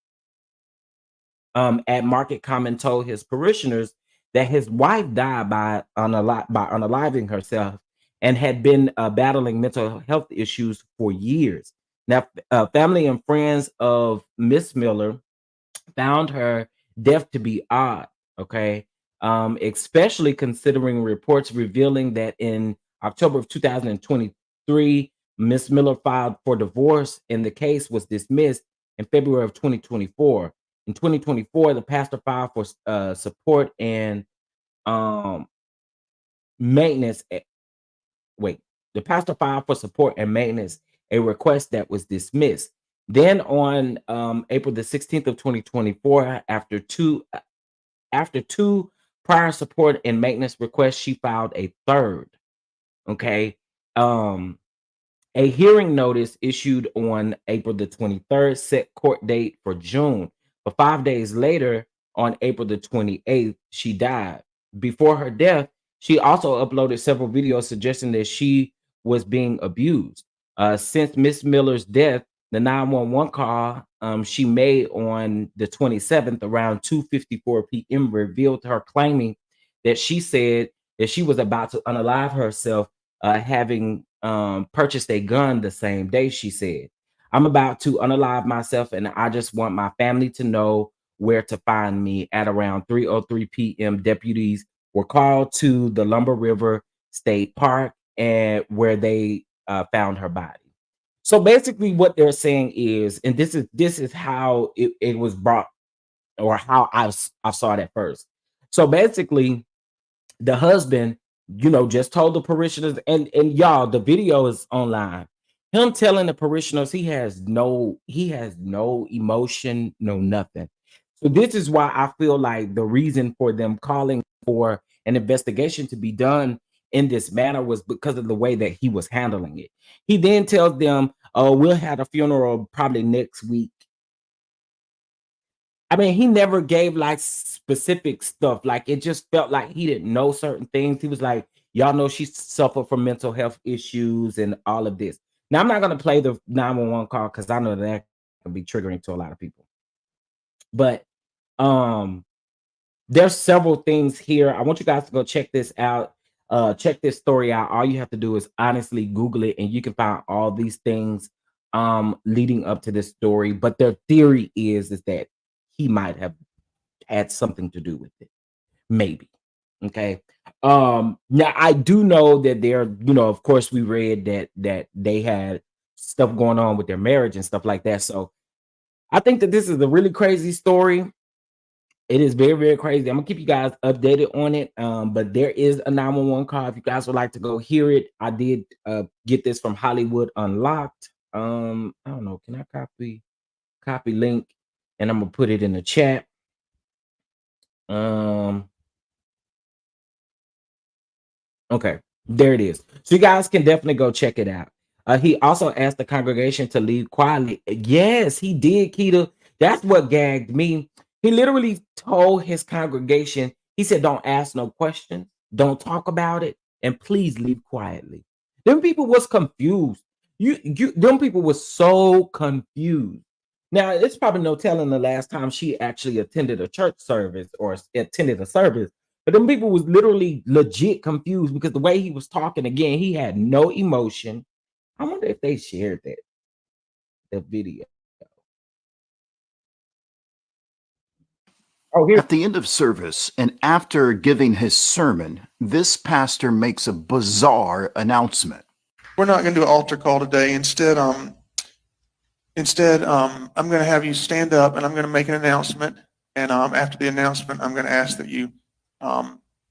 at Market Common, told his parishioners that his wife died by unaliving herself and had been battling mental health issues for years. Now, family and friends of Miss Miller found her death to be odd, okay? Especially considering reports revealing that in October of 2023, Miss Miller filed for divorce and the case was dismissed in February of 2024. In 2024, the pastor filed for support and maintenance. The pastor filed for support and maintenance, a request that was dismissed. Then on April the 16th of 2024, after After 2 prior support and maintenance requests, she filed a third. Okay. A hearing notice issued on April the 23rd set court date for June. But 5 days later, on April the 28th, she died. Before her death, she also uploaded several videos suggesting that she was being abused. Since Miss Miller's death, the 911 call she made on the 27th around 2:54 p.m. revealed her claiming that she said that she was about to unalive herself, having purchased a gun the same day. She said, "I'm about to unalive myself, and I just want my family to know where to find me." At around 3:03 p.m., deputies were called to the Lumber River State Park, and where they found her body. So basically, what they're saying is, and this is how it was brought, or how I saw it at first. So basically, the husband, just told the parishioners, and y'all, the video is online. Him telling the parishioners he has no emotion, no nothing. So this is why I feel like the reason for them calling for an investigation to be done in this manner was because of the way that he was handling it. He then tells them, "Oh, we'll have a funeral probably next week." I mean, he never gave like specific stuff. Like, it just felt like he didn't know certain things. He was like, "Y'all know she suffered from mental health issues and all of this." Now, I'm not gonna play the 911 call because I know that can be triggering to a lot of people. But um, there's several things here. I want you guys to go check this out. Check this story out. All you have to do is honestly Google it, and you can find all these things leading up to this story. But their theory is that he might have had something to do with it. Maybe. Okay. Now I do know that of course we read that they had stuff going on with their marriage and stuff like that. So I think that this is a really crazy story. It is very, very crazy. I'm gonna keep you guys updated on it. But there is a 911 call if you guys would like to go hear it. I did get this from Hollywood Unlocked. I don't know. Can I copy link, and I'm gonna put it in the chat. Okay, there it is. So you guys can definitely go check it out. He also asked the congregation to leave quietly. Yes, he did, Keita. That's what gagged me. He literally told his congregation, he said, "Don't ask no questions, don't talk about it, and please leave quietly." Them people was confused. Them people was so confused. Now, it's probably no telling the last time she actually attended a church service or attended a service. But them people was literally legit confused because the way he was talking, again, he had no emotion. I wonder if they shared the video. Oh, here. At the end of service and after giving his sermon, this pastor makes a bizarre announcement. We're not going to do an altar call today. Instead, I'm going to have you stand up and I'm going to make an announcement. And after the announcement, I'm going to ask that you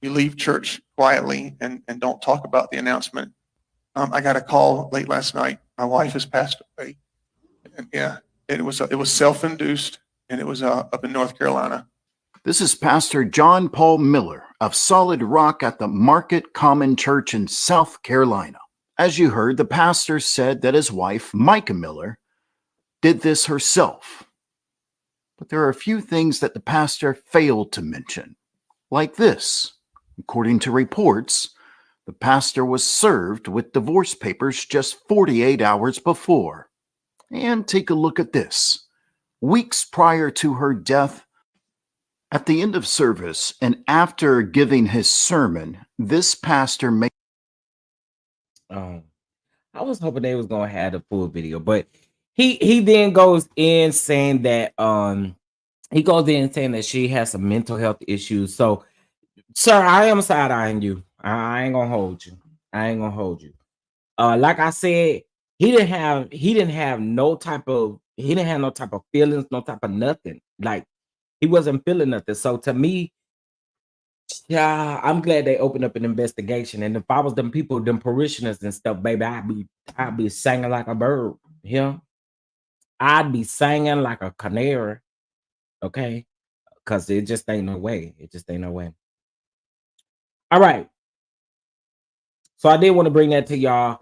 leave church quietly and don't talk about the announcement. I got a call late last night. My wife has passed away. And yeah, it was self-induced, and it was up in North Carolina. This is Pastor John Paul Miller of Solid Rock at the Market Common Church in South Carolina. As you heard, the pastor said that his wife, Micah Miller, did this herself. But there are a few things that the pastor failed to mention, like this. According to reports, the pastor was served with divorce papers just 48 hours before. And take a look at this. Weeks prior to her death, at the end of service and after giving his sermon, this pastor made... I was hoping they was gonna have the full video, but he then goes in saying that she has some mental health issues. So, sir, I am side-eyeing you. I ain't gonna hold you. Like I said, he didn't have no type of feelings, no type of nothing. Like, he wasn't feeling nothing. So to me, yeah, I'm glad they opened up an investigation. And if I was them people, them parishioners and stuff, baby, I'd be singing like a bird. Yeah, I'd be singing like a canary. Okay, because it just ain't no way. It just ain't no way. All right. So I did want to bring that to y'all.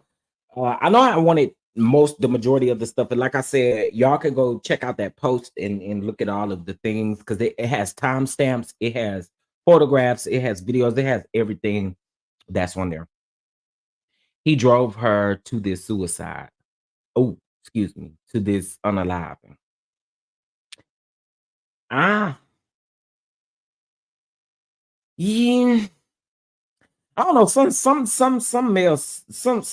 I know I wanted the majority of the stuff, and like I said, y'all can go check out that post and look at all of the things because it has timestamps, it has photographs, it has videos, it has everything that's on there. He drove her to this suicide. Oh, excuse me, to this unaliving. Yeah. I don't know, some else, some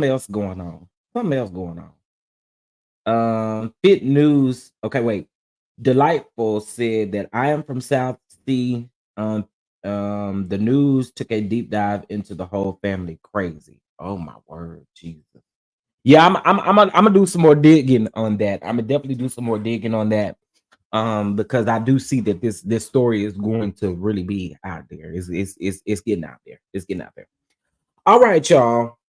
else going on. Something else going on. Fit News. Okay, wait. Delightful said that I am from South Sea. The news took a deep dive into the whole family. Crazy. Oh my word, Jesus. Yeah, I'm gonna do some more digging on that. I'm gonna definitely do some more digging on that. Because I do see that this story is going to really be out there. It's getting out there. It's getting out there. All right, y'all.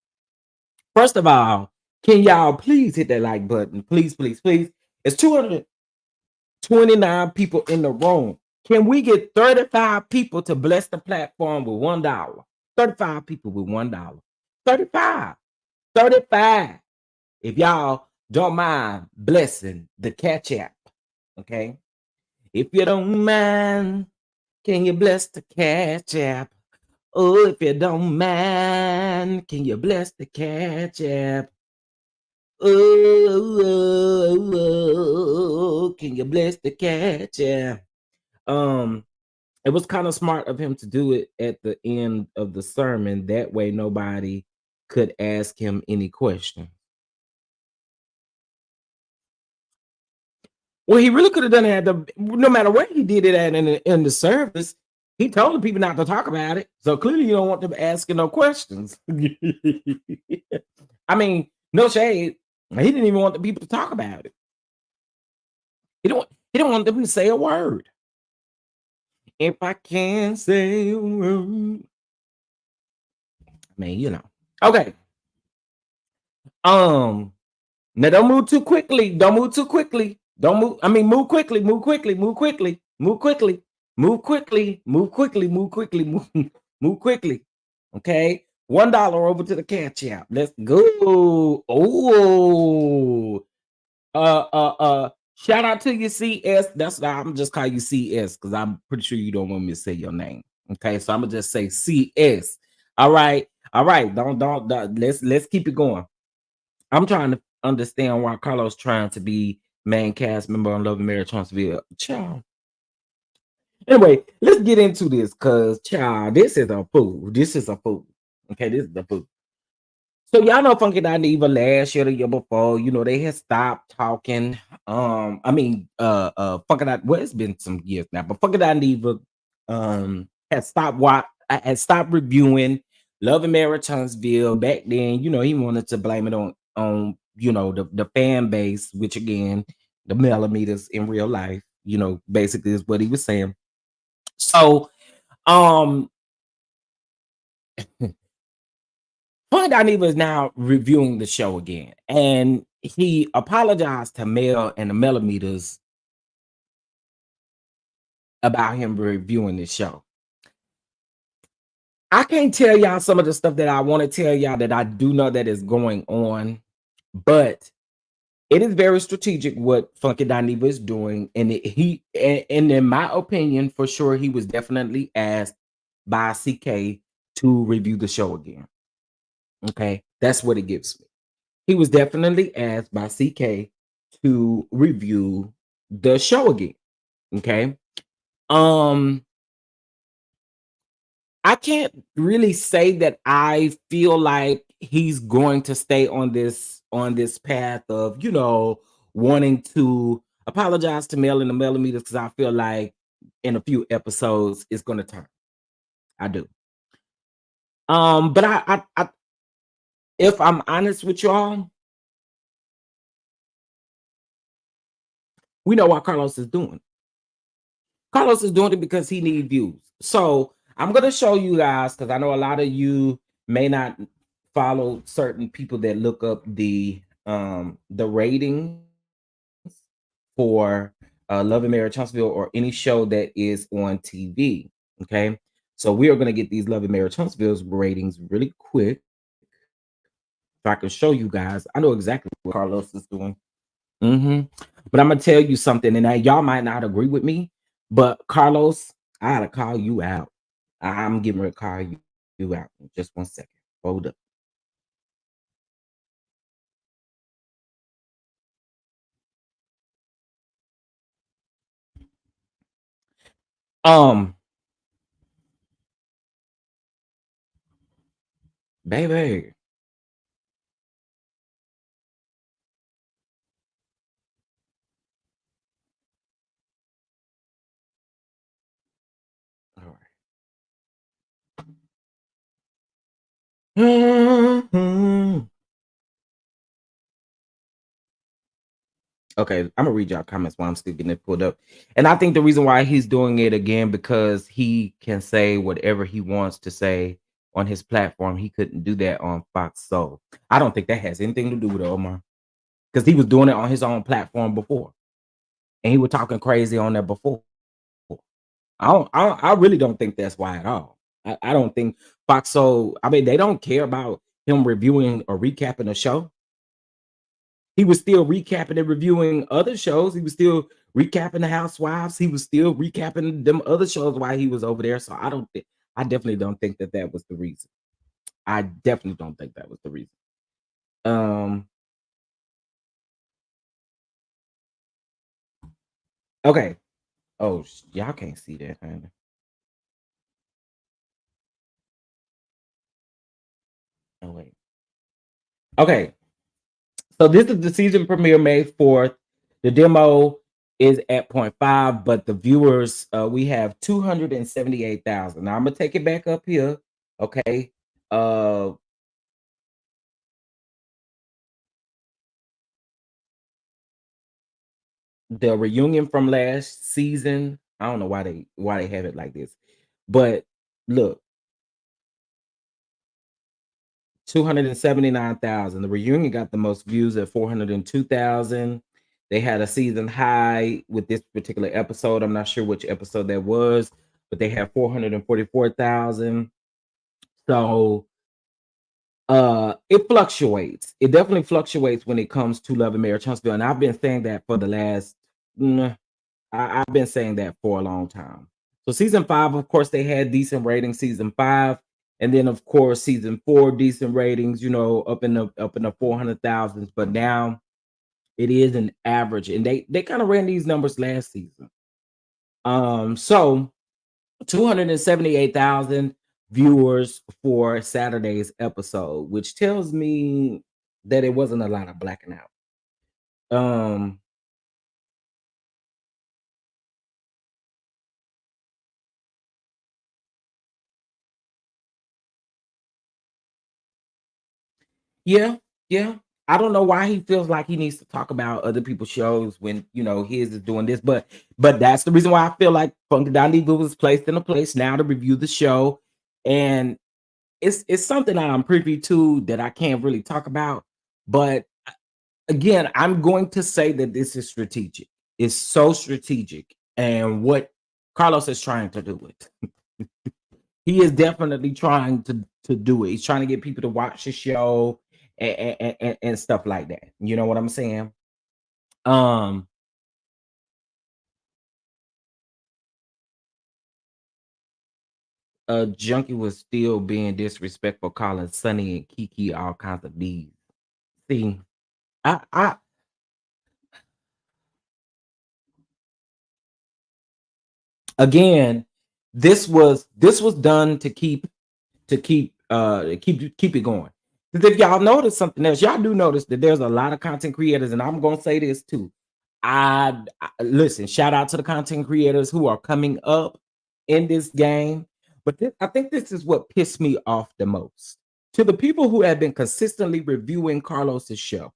First of all, can y'all please hit that like button? Please, please, please. It's 229 people in the room. Can we get 35 people to bless the platform with $1? 35 people with $1. 35. 35. If y'all don't mind blessing the Catch App, okay? If you don't mind, can you bless the Catch App? Oh, if you don't mind, can you bless the Catch App? Oh, can you bless the Catch App? It was kind of smart of him to do it at the end of the sermon. That way, nobody could ask him any questions. Well, he really could have done it no matter where he did it at in the service. He told the people not to talk about it. So clearly you don't want them asking no questions. I mean, no shade. He didn't even want the people to talk about it. He don't want them to say a word. If I can't say a word. I mean, you know. Okay. Now don't move too quickly. Don't move too quickly. Don't move. I mean, move quickly, move quickly, move quickly, move quickly, move quickly, move quickly, move quickly, move quickly. Okay. $1 over to the Catch App. Let's go. Oh. Shout out to you, CS. That's why I'm just call you CS because I'm pretty sure you don't want me to say your name. Okay, so I'm gonna just say CS. All right, all right. Don't. Let's keep it going. I'm trying to understand why Carlos trying to be main cast member on Love and Marriage Huntsville. Child. Anyway, let's get into this because child, this is a fool. This is a fool. Okay, this is a fool. So y'all know Funky Dineva last year, the year before, you know, they had stopped talking. Funky well, it's been some years now, but Funky Dineva had stopped reviewing Love and Marriage Huntsville. Back then, you know, he wanted to blame it on you know the fan base, which again, the millimeters in real life, you know, basically is what he was saying. So Funky Dineva is now reviewing the show again, and he apologized to Mel and the millimeters about him reviewing the show. I can't tell y'all some of the stuff that I want to tell y'all that I do know that is going on, but it is very strategic what Funky Dineva is doing, and and in my opinion, for sure, he was definitely asked by CK to review the show again. Okay, that's what it gives me. He was definitely asked by CK to review the show again. Okay. I can't really say that I feel like he's going to stay on this path of, you know, wanting to apologize to Mel and the millimeters because I feel like in a few episodes it's going to turn. I do. But I if I'm honest with y'all, we know what Carlos is doing. Carlos is doing it because he needs views. So I'm going to show you guys, because I know a lot of you may not follow certain people that look up the ratings for Love and Marriage Huntsville, or any show that is on TV. Okay, so we are going to get these Love and Marriage Huntsville's ratings really quick, so I can show you guys. I know exactly what Carlos is doing. But I'm gonna tell you something, and y'all might not agree with me, but Carlos, I gotta call you out. I'm getting ready to call you out. In just 1 second. Hold up. Um, baby. All right. Okay, I'm gonna read y'all comments while I'm still getting it pulled up. And I think the reason why he's doing it again, because he can say whatever he wants to say on his platform. He couldn't do that on Fox Soul. I don't think that has anything to do with it, Omar, because he was doing it on his own platform before, and he was talking crazy on there before. I really don't think that's why at all. I don't think Fox Soul. I mean, they don't care about him reviewing or recapping a show. He was still recapping and reviewing other shows. He was still recapping the Housewives. He was still recapping them other shows while he was over there. So I definitely don't think that was the reason. I definitely don't think that was the reason. Okay. Oh, y'all can't see that, honey. Oh wait. Okay. So this is the season premiere May 4th. The demo is at 0.5, but the viewers, we have 278,000. Now I'm gonna take it back up here. Okay. The reunion from last season. I don't know why they have it like this, but look, 279,000. The reunion got the most views at 402,000. They had a season high with this particular episode. I'm not sure which episode that was, but they have 444,000. So it fluctuates. It definitely fluctuates when it comes to Love and Marriage Huntsville. And I've been saying that for the last I've been saying that for a long time. So season 5, of course, they had decent ratings. Season 5, and then of course season 4, decent ratings. Up in the 400,000s. But now it is an average, and they kind of ran these numbers last season. So 278,000 viewers for Saturday's episode, which tells me that it wasn't a lot of blacking out. Yeah. I don't know why he feels like he needs to talk about other people's shows when his is doing this, but that's the reason why I feel like Funky Dineva was placed in a place now to review the show, and it's something that I'm privy to that I can't really talk about. But again, I'm going to say that this is strategic. It's so strategic, and what Carlos is trying to do it. He is definitely trying to do it. He's trying to get people to watch the show and stuff like that. You know what I'm saying? Junkie was still being disrespectful, calling Sunny and Kiki all kinds of D's. See, I again, this was done to keep it going. Because if y'all notice something else, y'all do notice that there's a lot of content creators, and I'm gonna say this too. I listen, shout out to the content creators who are coming up in this game. But I think this is what pissed me off the most. To the people who have been consistently reviewing Carlos's show.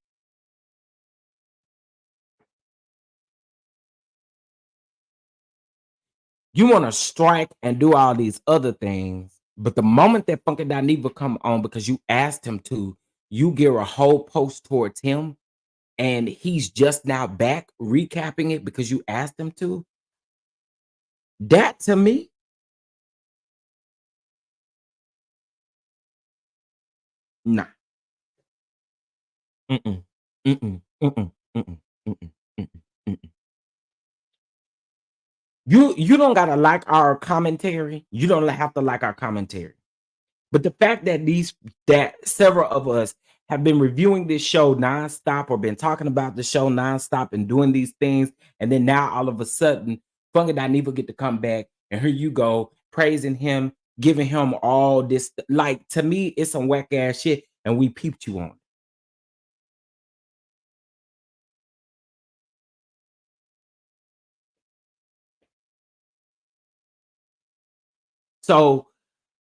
You want to strike and do all these other things, but the moment that Funky Dineva come on because you asked him to, you gear a whole post towards him and he's just now back recapping it because you asked him to. That to me, nah. Mm-mm. Mm-mm. Mm-mm. Mm-mm. Mm-mm. Mm-mm. Mm-mm. You don't gotta like our commentary. You don't have to like our commentary. But the fact that several of us have been reviewing this show nonstop or been talking about the show nonstop and doing these things, and then now all of a sudden, Funky Dineva get to come back, and here you go praising him, giving him all this. Like, to me, it's some whack ass shit, and we peeped you on it. So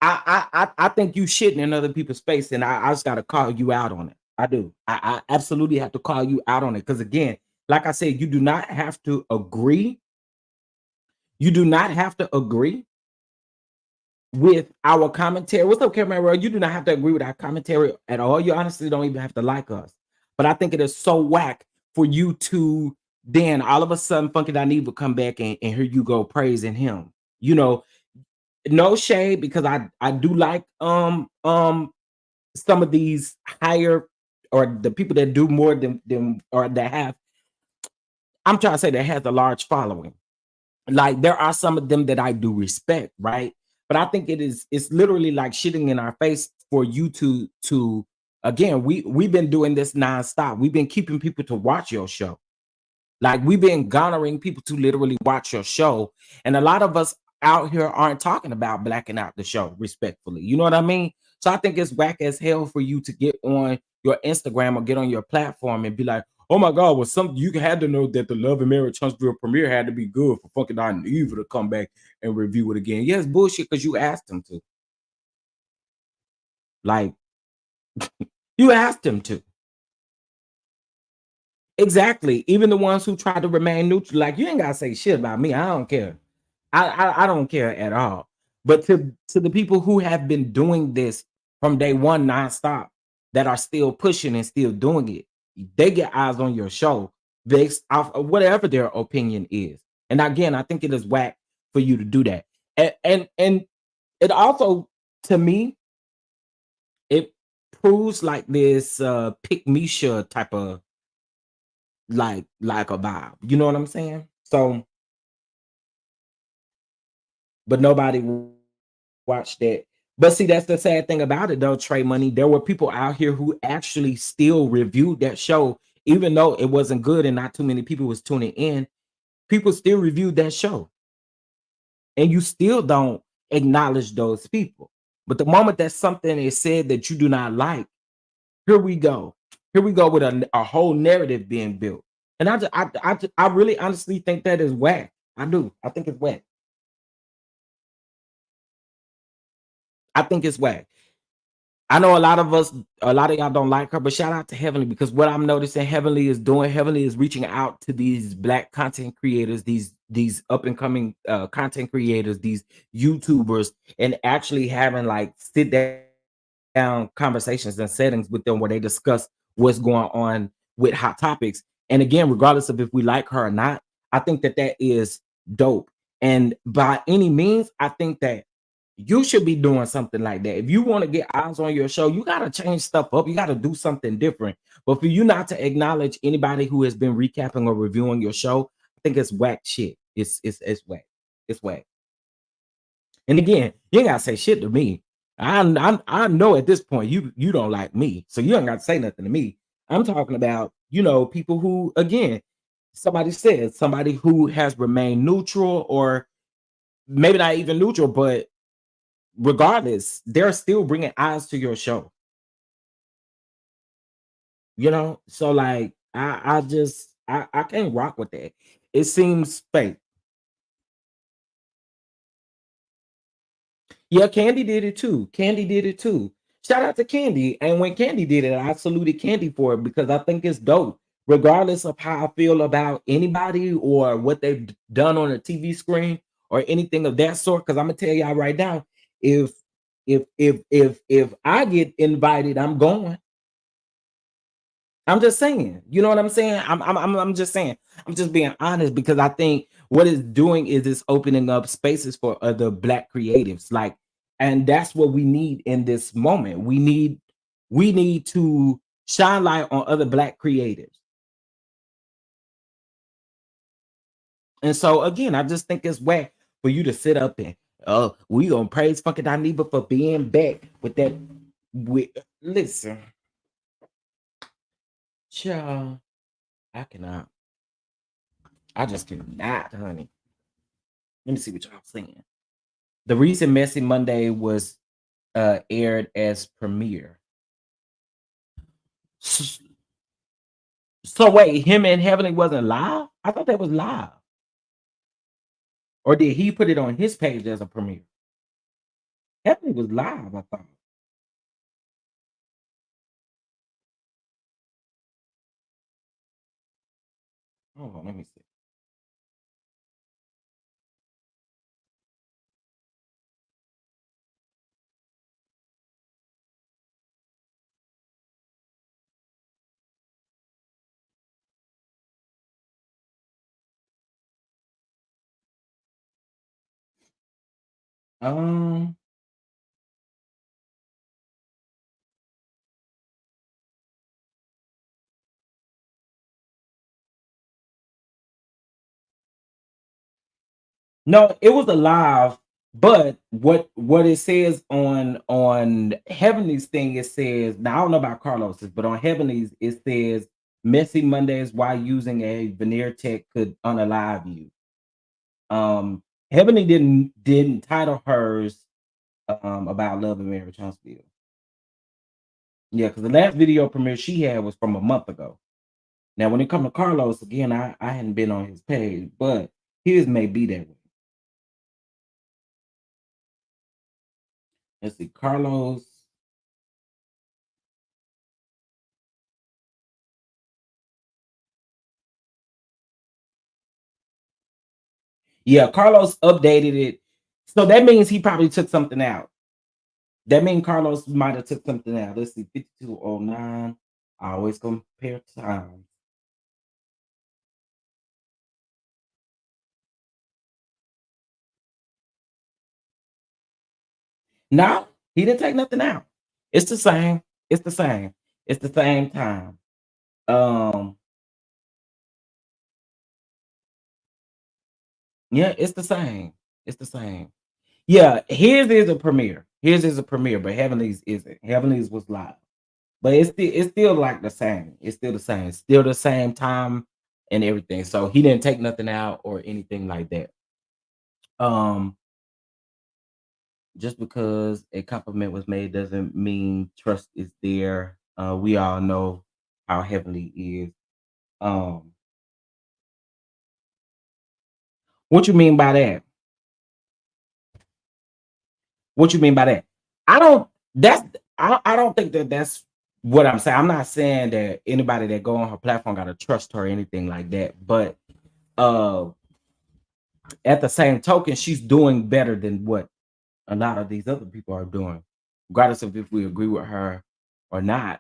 I think you shitting in other people's face, and I just gotta call you out on it. I do. I absolutely have to call you out on it. Because again, like I said, you do not have to agree. You do not have to agree with our commentary. What's up, Cameron? You do not have to agree with our commentary at all. You honestly don't even have to like us. But I think it is so whack for you to then all of a sudden Funky Dineva will come back and here you go praising him. You know, no shade, because I do like some of these higher, or the people that do more than or that have, I'm trying to say, that has a large following. Like, there are some of them that I do respect, right? But I think it's literally like shitting in our face for you to again, we've been doing this nonstop. We've been keeping people to watch your show. Like, we've been garnering people to literally watch your show. And a lot of us out here aren't talking about blacking out the show, respectfully. You know what I mean? So I think it's whack as hell for you to get on your Instagram or get on your platform and be like, oh my God, well, you had to know that the Love and Marriage Huntsville premiere had to be good for Funky Dineva to come back and review it again. Yes, bullshit, because you asked him to. Like, you asked him to. Exactly. Even the ones who try to remain neutral, like, you ain't gotta say shit about me. I don't care. I don't care at all. But to the people who have been doing this from day one nonstop, that are still pushing and still doing it, they get eyes on your show based off of whatever their opinion is. And again, I think it is whack for you to do that. And it also, to me, it proves like this pick me type of like a vibe. You know what I'm saying? So, but nobody watched that. But see, that's the sad thing about it, though, Trey Money. There were people out here who actually still reviewed that show, even though it wasn't good and not too many people was tuning in. People still reviewed that show, and you still don't acknowledge those people. But the moment that something is said that you do not like, here we go. Here we go with a whole narrative being built. And I really honestly think that is whack. I do. I think it's whack. I think it's whack. I know a lot of y'all don't like her, but shout out to Heavenly, because what I'm noticing Heavenly is reaching out to these black content creators, these up and coming content creators, these YouTubers, and actually having like sit down conversations and settings with them where they discuss what's going on with hot topics. And again, regardless of if we like her or not, I think that is dope. And by any means, I think that you should be doing something like that. If you want to get eyes on your show, you got to change stuff up. You got to do something different. But for you not to acknowledge anybody who has been recapping or reviewing your show, I think it's whack shit. It's whack. It's whack. And again, you ain't got to say shit to me. I know at this point you don't like me, so you ain't got to say nothing to me. I'm talking about, people who, again, somebody who has remained neutral, or maybe not even neutral, but regardless, they're still bringing eyes to your show. So like I can't rock with that. It seems fake. Yeah, Candy did it too. Shout out to Candy. And when Candy did it, I saluted Candy for it, because I think it's dope. Regardless of how I feel about anybody or what they've done on a TV screen or anything of that sort. Because I'm gonna tell y'all right now, if I get invited, I'm going. I'm just saying, you know what I'm saying? I'm just saying, I'm just being honest, because I think what it's doing is it's opening up spaces for other Black creatives, like, and that's what we need in this moment. We need to shine light on other Black creatives. And so again, I just think it's whack for you to sit up and we gonna praise fucking Dineva for being back with that. Listen, child, I cannot. I just cannot, honey. Let me see what y'all saying. The recent Messy Monday was aired as premiere. So wait, him and Heavenly wasn't live? I thought that was live. Or did he put it on his page as a premiere? Heavenly was live, I thought. Hold on, let me see. Um, no, it was a live, but what it says on Heavenly's thing, it says, now I don't know about Carlos's, but on Heavenly's it says Messy Mondays why using a veneer tech could unalive you. Heavenly didn't title hers about love and marriage Huntsville. Yeah, because the last video premiere she had was from a month ago. Now, when it comes to Carlos, again, I hadn't been on his page, but his may be that way. Let's see, Carlos. Yeah, Carlos updated it. So that means he probably took something out. That means Carlos might have took something out. Let's see, 5209. I always compare time. No, he didn't take nothing out. It's the same. It's the same. It's the same time. Yeah, it's the same. It's the same. Yeah, his is a premiere. His is a premiere, but Heavenly's isn't. Heavenly's was live. But it's still like the same. It's still the same. It's still the same time and everything. So he didn't take nothing out or anything like that. Just because a compliment was made doesn't mean trust is there. We all know how Heavenly is. What you mean by that? What you mean by that? I don't. That's. I don't think that that's what I'm saying. I'm not saying that anybody that go on her platform got to trust her or anything like that. But at the same token, she's doing better than what a lot of these other people are doing, regardless of if we agree with her or not.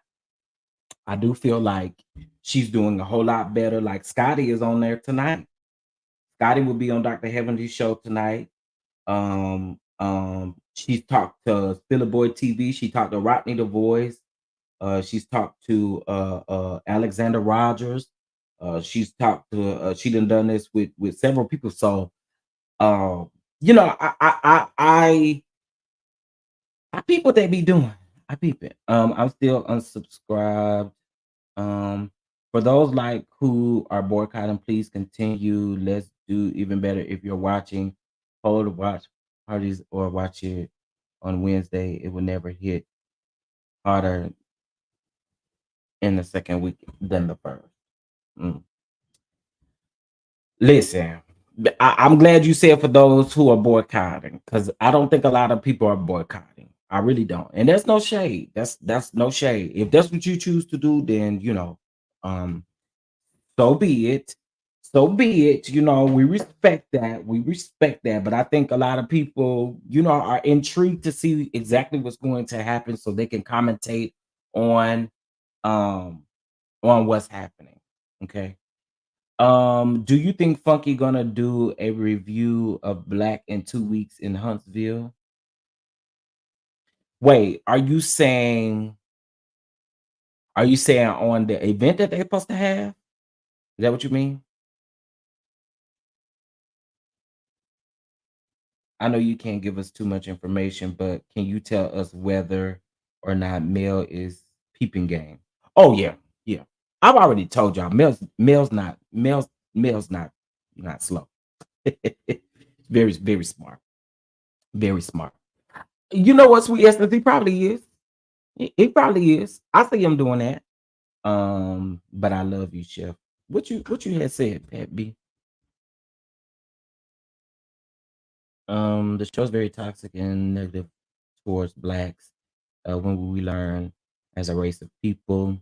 I do feel like she's doing a whole lot better. Like Scotty is on there tonight. Scotty will be on Dr. Heavenly's show tonight. She's talked to Philly Boy TV. She talked to Rodney the Voice. She's talked to Alexander Rogers. She's talked to she done this with several people. So you know, I peep what they be doing. I peep it. I'm still unsubscribed. For those like who are boycotting, please continue. Let's do even better. If you're watching, hold watch parties or watch it on Wednesday. It will never hit harder in the second week than the first. Listen, I'm glad you said for those who are boycotting, because I don't think a lot of people are boycotting. I really don't, and that's no shade. That's no shade. If that's what you choose to do, then so be it. So be it. We respect that. We respect that. But I think a lot of people, are intrigued to see exactly what's going to happen so they can commentate on on what's happening. Okay. Do you think Funky gonna do a review of Black in 2 weeks in Huntsville? Wait, are you saying on the event that they're supposed to have? Is that what you mean? I know you can't give us too much information, but can you tell us whether or not Mel is peeping game? Oh yeah, yeah. I've already told y'all. Mel's not slow. Very very smart, very smart. You know what, sweet Esther? He probably is. He probably is. I see him doing that. But I love you, Chef. What you had said, Pat B? The show's very toxic and negative towards blacks. When will we learn as a race of people?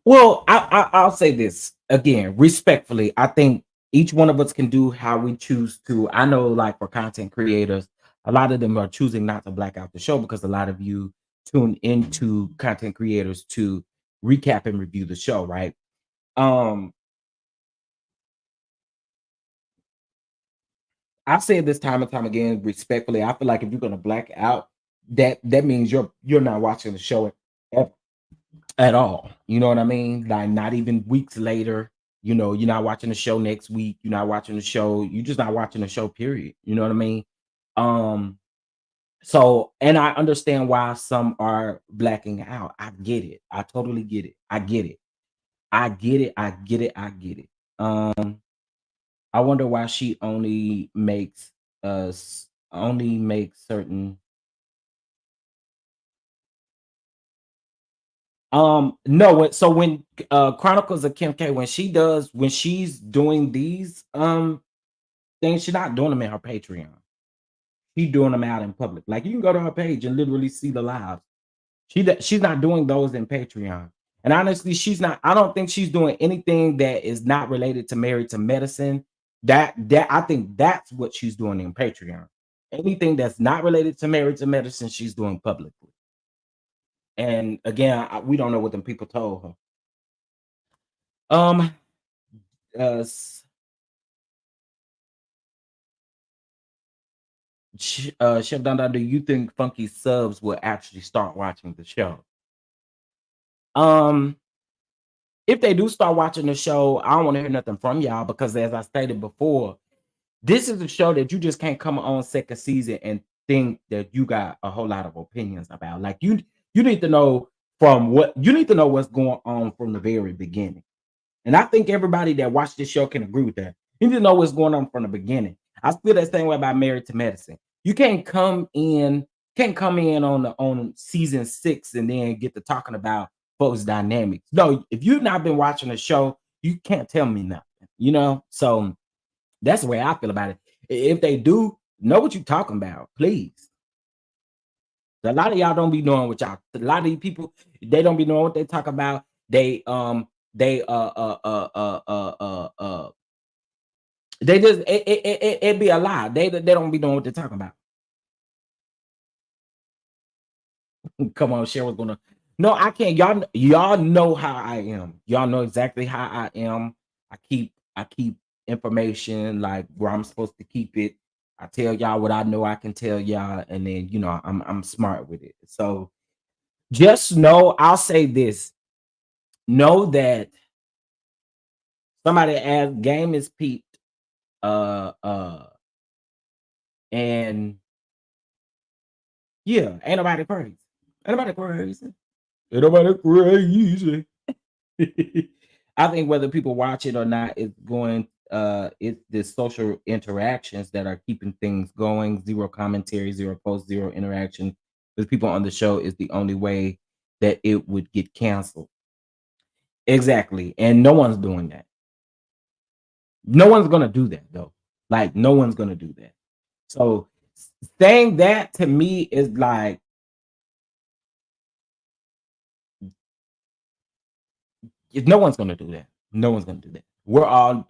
Well, I'll say this again, respectfully. I think each one of us can do how we choose to. I know, like for content creators, a lot of them are choosing not to black out the show because a lot of you tune into content creators to recap and review the show, right? Um, I've said this time and time again, respectfully. I feel like if you're gonna black out, that means you're not watching the show at all. You know what I mean? Like not even weeks later, you're not watching the show next week, you're not watching the show, you're just not watching the show, period. You know what I mean? Um, so and I understand why some are blacking out. I get it. I totally get it. I get it. I get it. I get it. I get it. I wonder why she only makes certain. No, so when Chronicles of Kim K, when she's doing these things, she's not doing them in her Patreon. She's doing them out in public. Like you can go to her page and literally see the lives. She's not doing those in Patreon. And honestly, I don't think she's doing anything that is not related to Married to Medicine. That I think that's what she's doing in Patreon. Anything that's not related to Married to Medicine, she's doing publicly. And again, we don't know what them people told her. Um, Chef Don, do you think Funky subs will actually start watching the show? Um, if they do start watching the show, I don't want to hear nothing from y'all because, as I stated before, this is a show that you just can't come on second season and think that you got a whole lot of opinions about. Like you need to know what's going on from the very beginning. And I think everybody that watched this show can agree with that. You need to know what's going on from the beginning. I feel that same way about Married to Medicine. You can't come in on season 6 and then get to talking about folks' dynamics. No, if you've not been watching the show, you can't tell me nothing. So that's the way I feel about it. If they do know what you're talking about, please. A lot of y'all don't be knowing what y'all. A lot of these people, they don't be knowing what they talk about. They they they just it be a lie. They don't be knowing what they're talking about. Come on, share what's going on. No, I can't. Y'all know how I am. Y'all know exactly how I am. I keep information like where I'm supposed to keep it. I tell y'all what I know I can tell y'all, and then I'm smart with it. So just know, I'll say this. Know that somebody asked game is peeped. And yeah, ain't nobody crazy. Ain't nobody crazy. Ain't nobody crazy. I think whether people watch it or not, it's the social interactions that are keeping things going. Zero commentary, zero post, zero interaction with people on the show is the only way that it would get canceled. Exactly. And no one's doing that. No one's gonna do that though. Like no one's gonna do that. So saying that to me is like, no one's gonna do that. No one's gonna do that.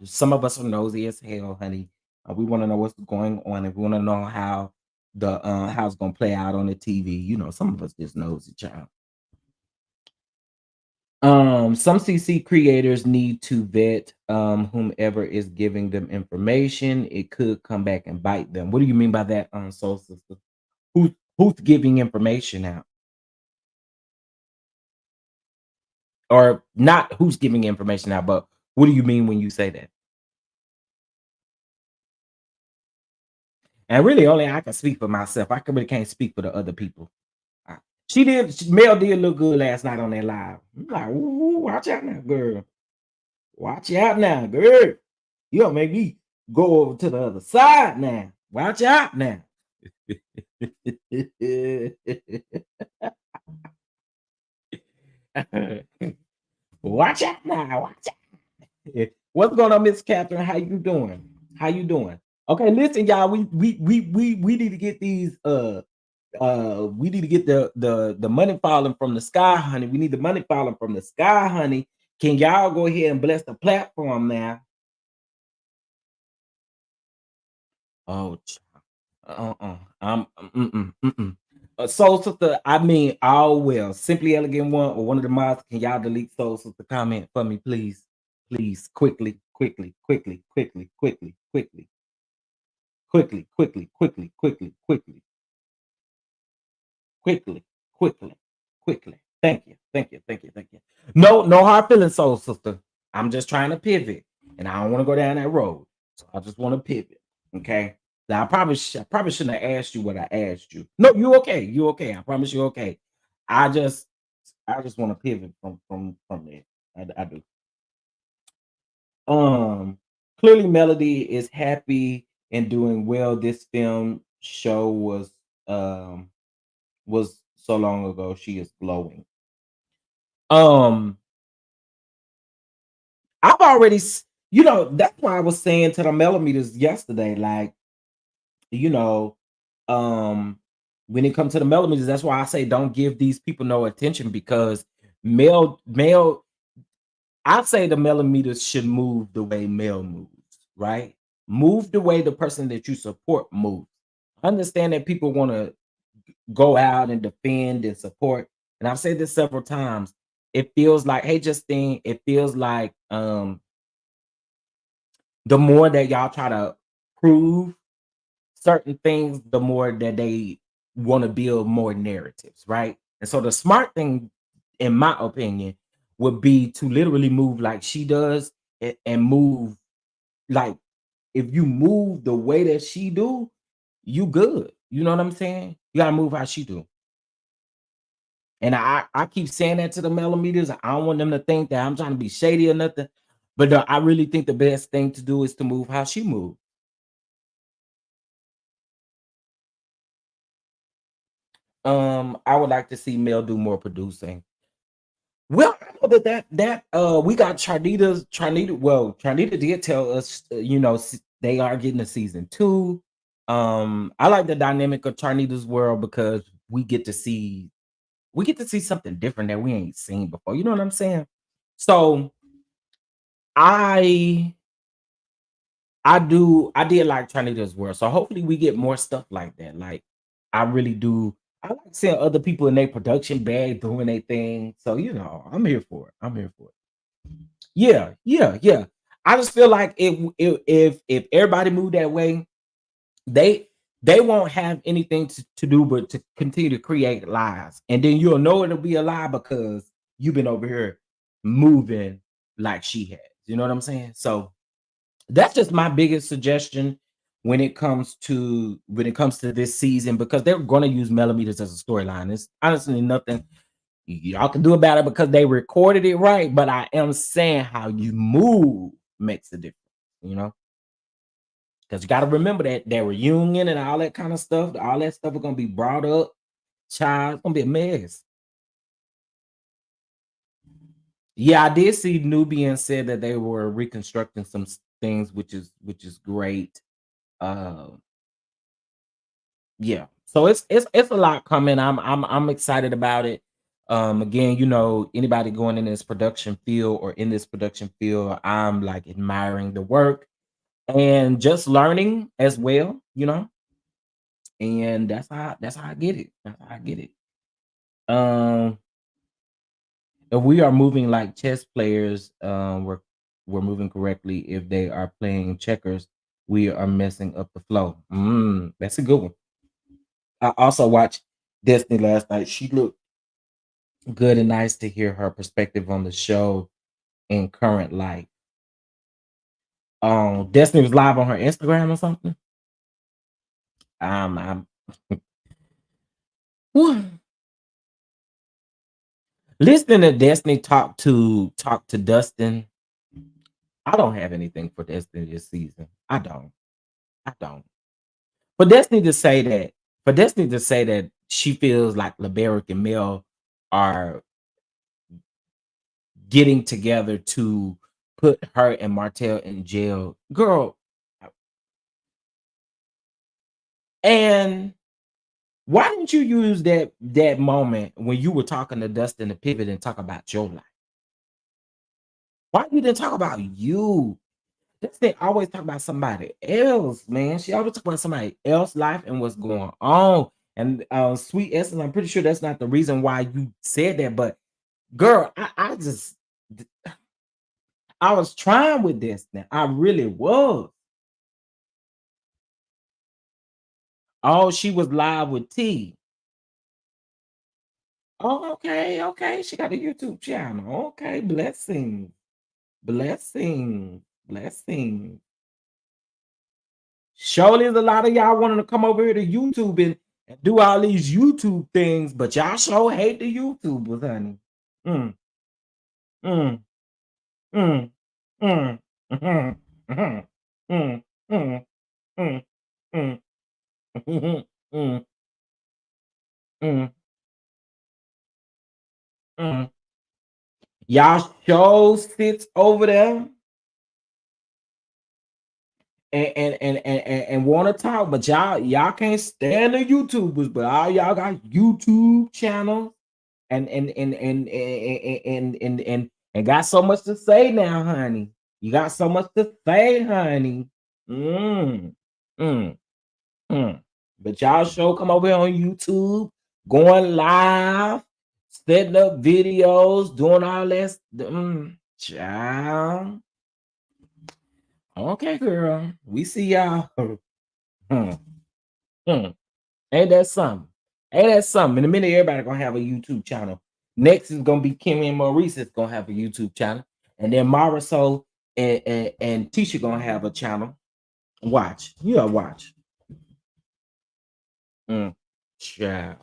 Some of us are nosy as hell, honey. We want to know what's going on, and we want to know how how it's gonna play out on the TV. Some of us just nosy, child. Some CC creators need to vet whomever is giving them information. It could come back and bite them. What do you mean by that, Soul Sister? Who's giving information out? Or not who's giving information out, but what do you mean when you say that? And really, only I can speak for myself. I really can't speak for the other people. Mel did look good last night on that live. I'm like, ooh, watch out now, girl. Watch out now, girl. You don't make me go over to the other side now. Watch out now. Watch out now. Watch out. What's going on, Miss Catherine? How you doing? How you doing? Okay, listen, y'all. We need to get these we need to get the money falling from the sky, honey. We need the money falling from the sky, honey. Can y'all go ahead and bless the platform now? Oh, Soul Sister, I mean, all well. Simply Elegant One or one of the mods, can y'all delete Soul Sister comment for me, please? Please, quickly, quickly, quickly, quickly, quickly, quickly, quickly, quickly, quickly, quickly, quickly, quickly, quickly, quickly. Thank you, thank you, thank you, thank you. No hard feelings, Soul Sister. I'm just trying to pivot, and I don't want to go down that road. So I just want to pivot. Okay. Now I probably shouldn't have asked you what I asked you. No, you okay. You okay. I promise you okay. I just want to pivot from there. I do. Clearly Melody is happy and doing well. This film show was so long ago. She is glowing. I've already, that's why I was saying to the millimeters yesterday, like, when it comes to the millimeters, that's why I say don't give these people no attention, because male, I say the millimeters should move the way male moves, right? Move the way the person that you support moves. Understand that people want to go out and defend and support. And I've said this several times. It feels like, hey, Justine, it feels like the more that y'all try to prove certain things, the more that they want to build more narratives, right? And so the smart thing, in my opinion, would be to literally move like she does, and move like, if you move the way that she do, you good. You know what I'm saying? You gotta move how she do. And I keep saying that to the millimeters. I don't want them to think that I'm trying to be shady or nothing. But I really think the best thing to do is to move how she moves. I would like to see Mel do more producing. Well, I know that we got Charnita. Well, Charnita did tell us, they are getting a season 2. I like the dynamic of Charnita's world because we get to see something different that we ain't seen before. You know what I'm saying? So I did like Charnita's world. So hopefully we get more stuff like that. Like, I really do. I like seeing other people in their production bag doing their thing. So, I'm here for it. I'm here for it. Yeah. I just feel like if everybody moved that way, they won't have anything to do but to continue to create lies. And then you'll know it'll be a lie because you've been over here moving like she has. You know what I'm saying? So that's just my biggest suggestion when it comes to this season, because they're going to use millimeters as a storyline. It's honestly nothing y'all can do about it because they recorded it right. But I am saying how you move makes a difference, because you got to remember that their reunion and all that kind of stuff, all that stuff is going to be brought up. Child, it's going to be a mess. Yeah, I did see Nubian said that they were reconstructing some things, which is great. Yeah, so it's a lot coming. I'm excited about it. Again, anybody going in this production field or in this production field, I'm like admiring the work and just learning as well, and that's how I get it. That's how I get it. If we are moving like chess players, we're moving correctly. If they are playing checkers, we are messing up the flow. That's a good one. I also watched Destiny last night. She looked good and nice to hear her perspective on the show in current light. Destiny was live on her Instagram or something. I'm listening to Destiny talk to Dustin. I don't have anything for Destiny this season. I don't. For Destiny to say that she feels like LeBaric and Mel are getting together to put her and Martell in jail, girl. And why didn't you use that moment when you were talking to Dustin to pivot and talk about your life? Why you didn't talk about you? This thing always talk about somebody else, man. She always talk about somebody else's life and what's going on. And Sweet Essence, I'm pretty sure that's not the reason why you said that, but girl, I was trying with this now. I really was. Oh, she was live with T. Oh, okay. She got a YouTube channel. Okay, blessing. Surely there's a lot of y'all wanting to come over here to YouTube and do all these YouTube things, but y'all sure hate the YouTubers, honey. Mm, mm, mm, mm, mm, mm, mm, mm, mm, mm, mm, mm, mm, mm. Y'all show sits over there and want to talk, but y'all can't stand the YouTubers, but all y'all got YouTube channels and got so much to say now, honey. You got so much to say, honey. Mm, mm, mm. But y'all show come over here on YouTube, going live, setting up videos, doing all that. Child. Okay, girl. We see y'all. Hmm, hmm. Ain't that something? In a minute, everybody gonna have a YouTube channel. Next is gonna be Kimmy and Maurice is gonna have a YouTube channel, and then Marisol and Tisha gonna have a channel. Watch, watch. Child.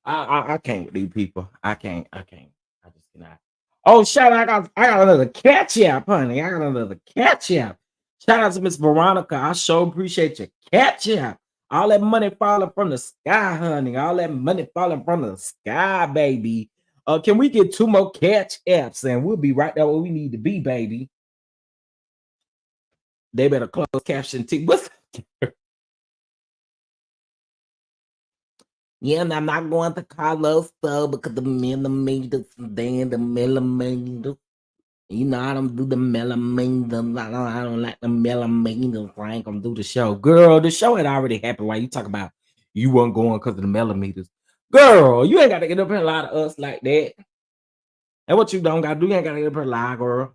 I can't with these people. I can't. I just cannot. Oh, shout out! I got another catch app, honey. I got another catch app. Shout out to Miss Veronica. I sure appreciate your catch app. All that money falling from the sky, honey. All that money falling from the sky, baby. Can we get 2 more catch apps and we'll be right there where we need to be, baby? They better close caption T. What's Yeah, and I'm not going to Carlos though because the millimeters, then the millimeters. You know, I don't do the millimeters. I don't like the millimeters. I ain't gonna do the show. Girl, the show had already happened. Why you talk about you weren't going because of the millimeters? Girl, you ain't got to get up here and lie to us like that. And what you don't got to do, you ain't got to get up here and lie, girl.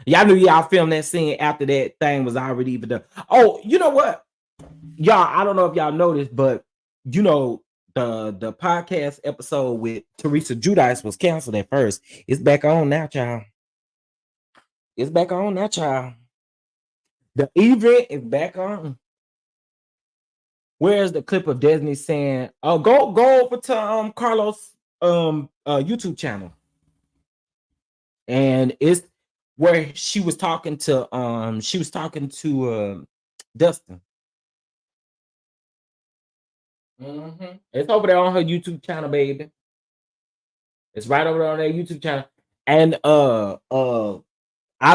Y'all knew y'all filmed that scene after that thing was already even done. Oh, you know what? Y'all, I don't know if y'all noticed, but you know, the podcast episode with Teresa Judice was canceled at first. It's back on now, child. It's back on now, child. The event is back on. Where's the clip of Disney saying, "Oh, go over to Carlos YouTube channel," and it's where she was talking to Dustin. It's over there on her YouTube channel, baby. It's right over there on that YouTube channel. And I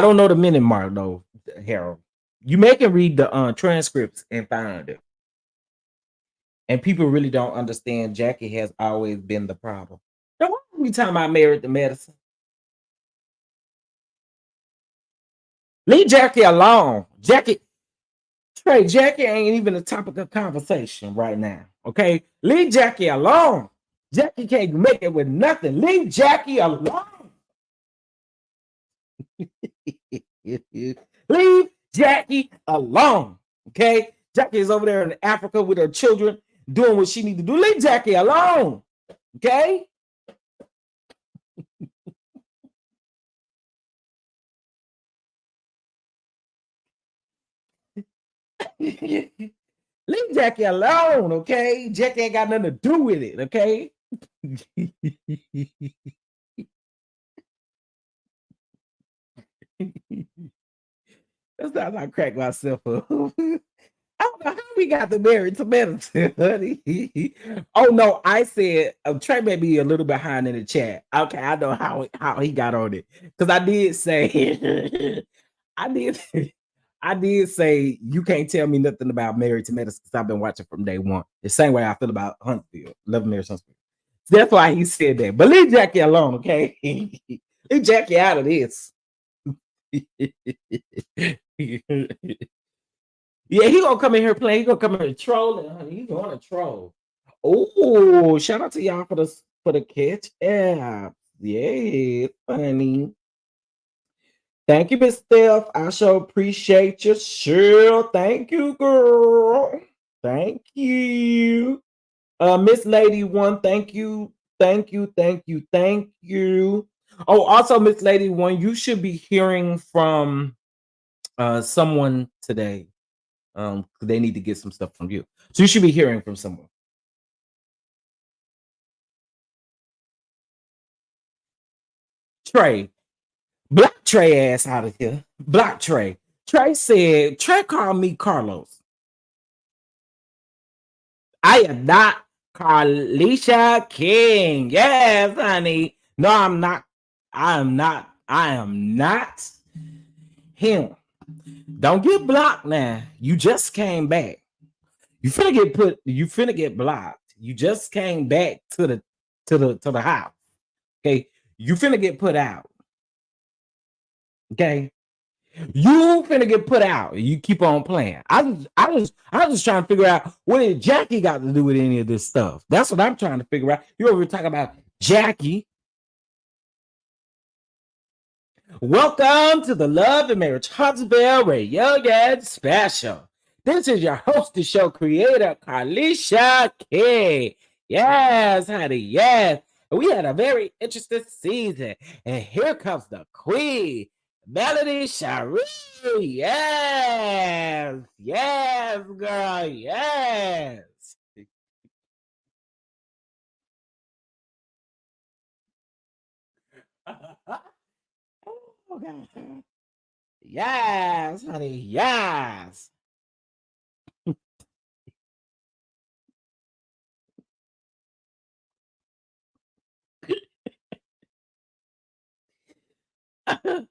don't know the minute mark though, Harold. You may can read the transcripts and find it. And people really don't understand Jackie has always been the problem. Now, why are we talking about Married to Medicine? Leave Jackie alone. Jackie ain't even the topic of conversation right now. Okay? Leave Jackie alone. Jackie can't make it with nothing. Leave Jackie alone. Leave Jackie alone. Okay? Jackie is over there in Africa with her children doing what she needs to do. Leave Jackie alone. Okay? Leave Jackie alone, okay? Jackie ain't got nothing to do with it, okay? That's not how I crack myself up. I don't know how we got the Married to Medicine, honey. Oh no, I said Trey may be a little behind in the chat. Okay, I know how he got on it. Because I did say I did say you can't tell me nothing about Married to Medicine because I've been watching from day one. The same way I feel about Huntsville, Love Marriage Huntsville. That's why he said that. But leave Jackie alone, okay? Leave Jackie out of this. Yeah, he gonna come in here playing. He gonna come in here trolling, honey. He's gonna troll. Oh, shout out to y'all for the catch app. Yeah, funny. Thank you, Miss Steph. I sure appreciate you. Sure. Thank you, girl. Thank you. Miss Lady One, thank you. Thank you. Thank you. Thank you. Oh, also, Miss Lady One, you should be hearing from someone today. They need to get some stuff from you. So you should be hearing from someone. Trey. Block Trey ass out of here. Block Trey. Trey said, Trey called me Carlos. I am not Carlisha King. Yes, honey. No, I'm not. I am not. I am not him. Don't get blocked now. You just came back. You finna get blocked. You just came back to the house. Okay. You finna get put out. Okay. You finna get put out. You keep on playing. I was trying to figure out what did Jackie got to do with any of this stuff. That's what I'm trying to figure out. You over talking about Jackie. Welcome to the Love and Marriage Huntsville Radio Get Special. This is your host, the show creator, Carlisha King. Yes, honey, yes. We had a very interesting season. And here comes the queen, Melody Shari. Yes. Yes, girl. Yes. Oh, God. Yes, honey. Yes. I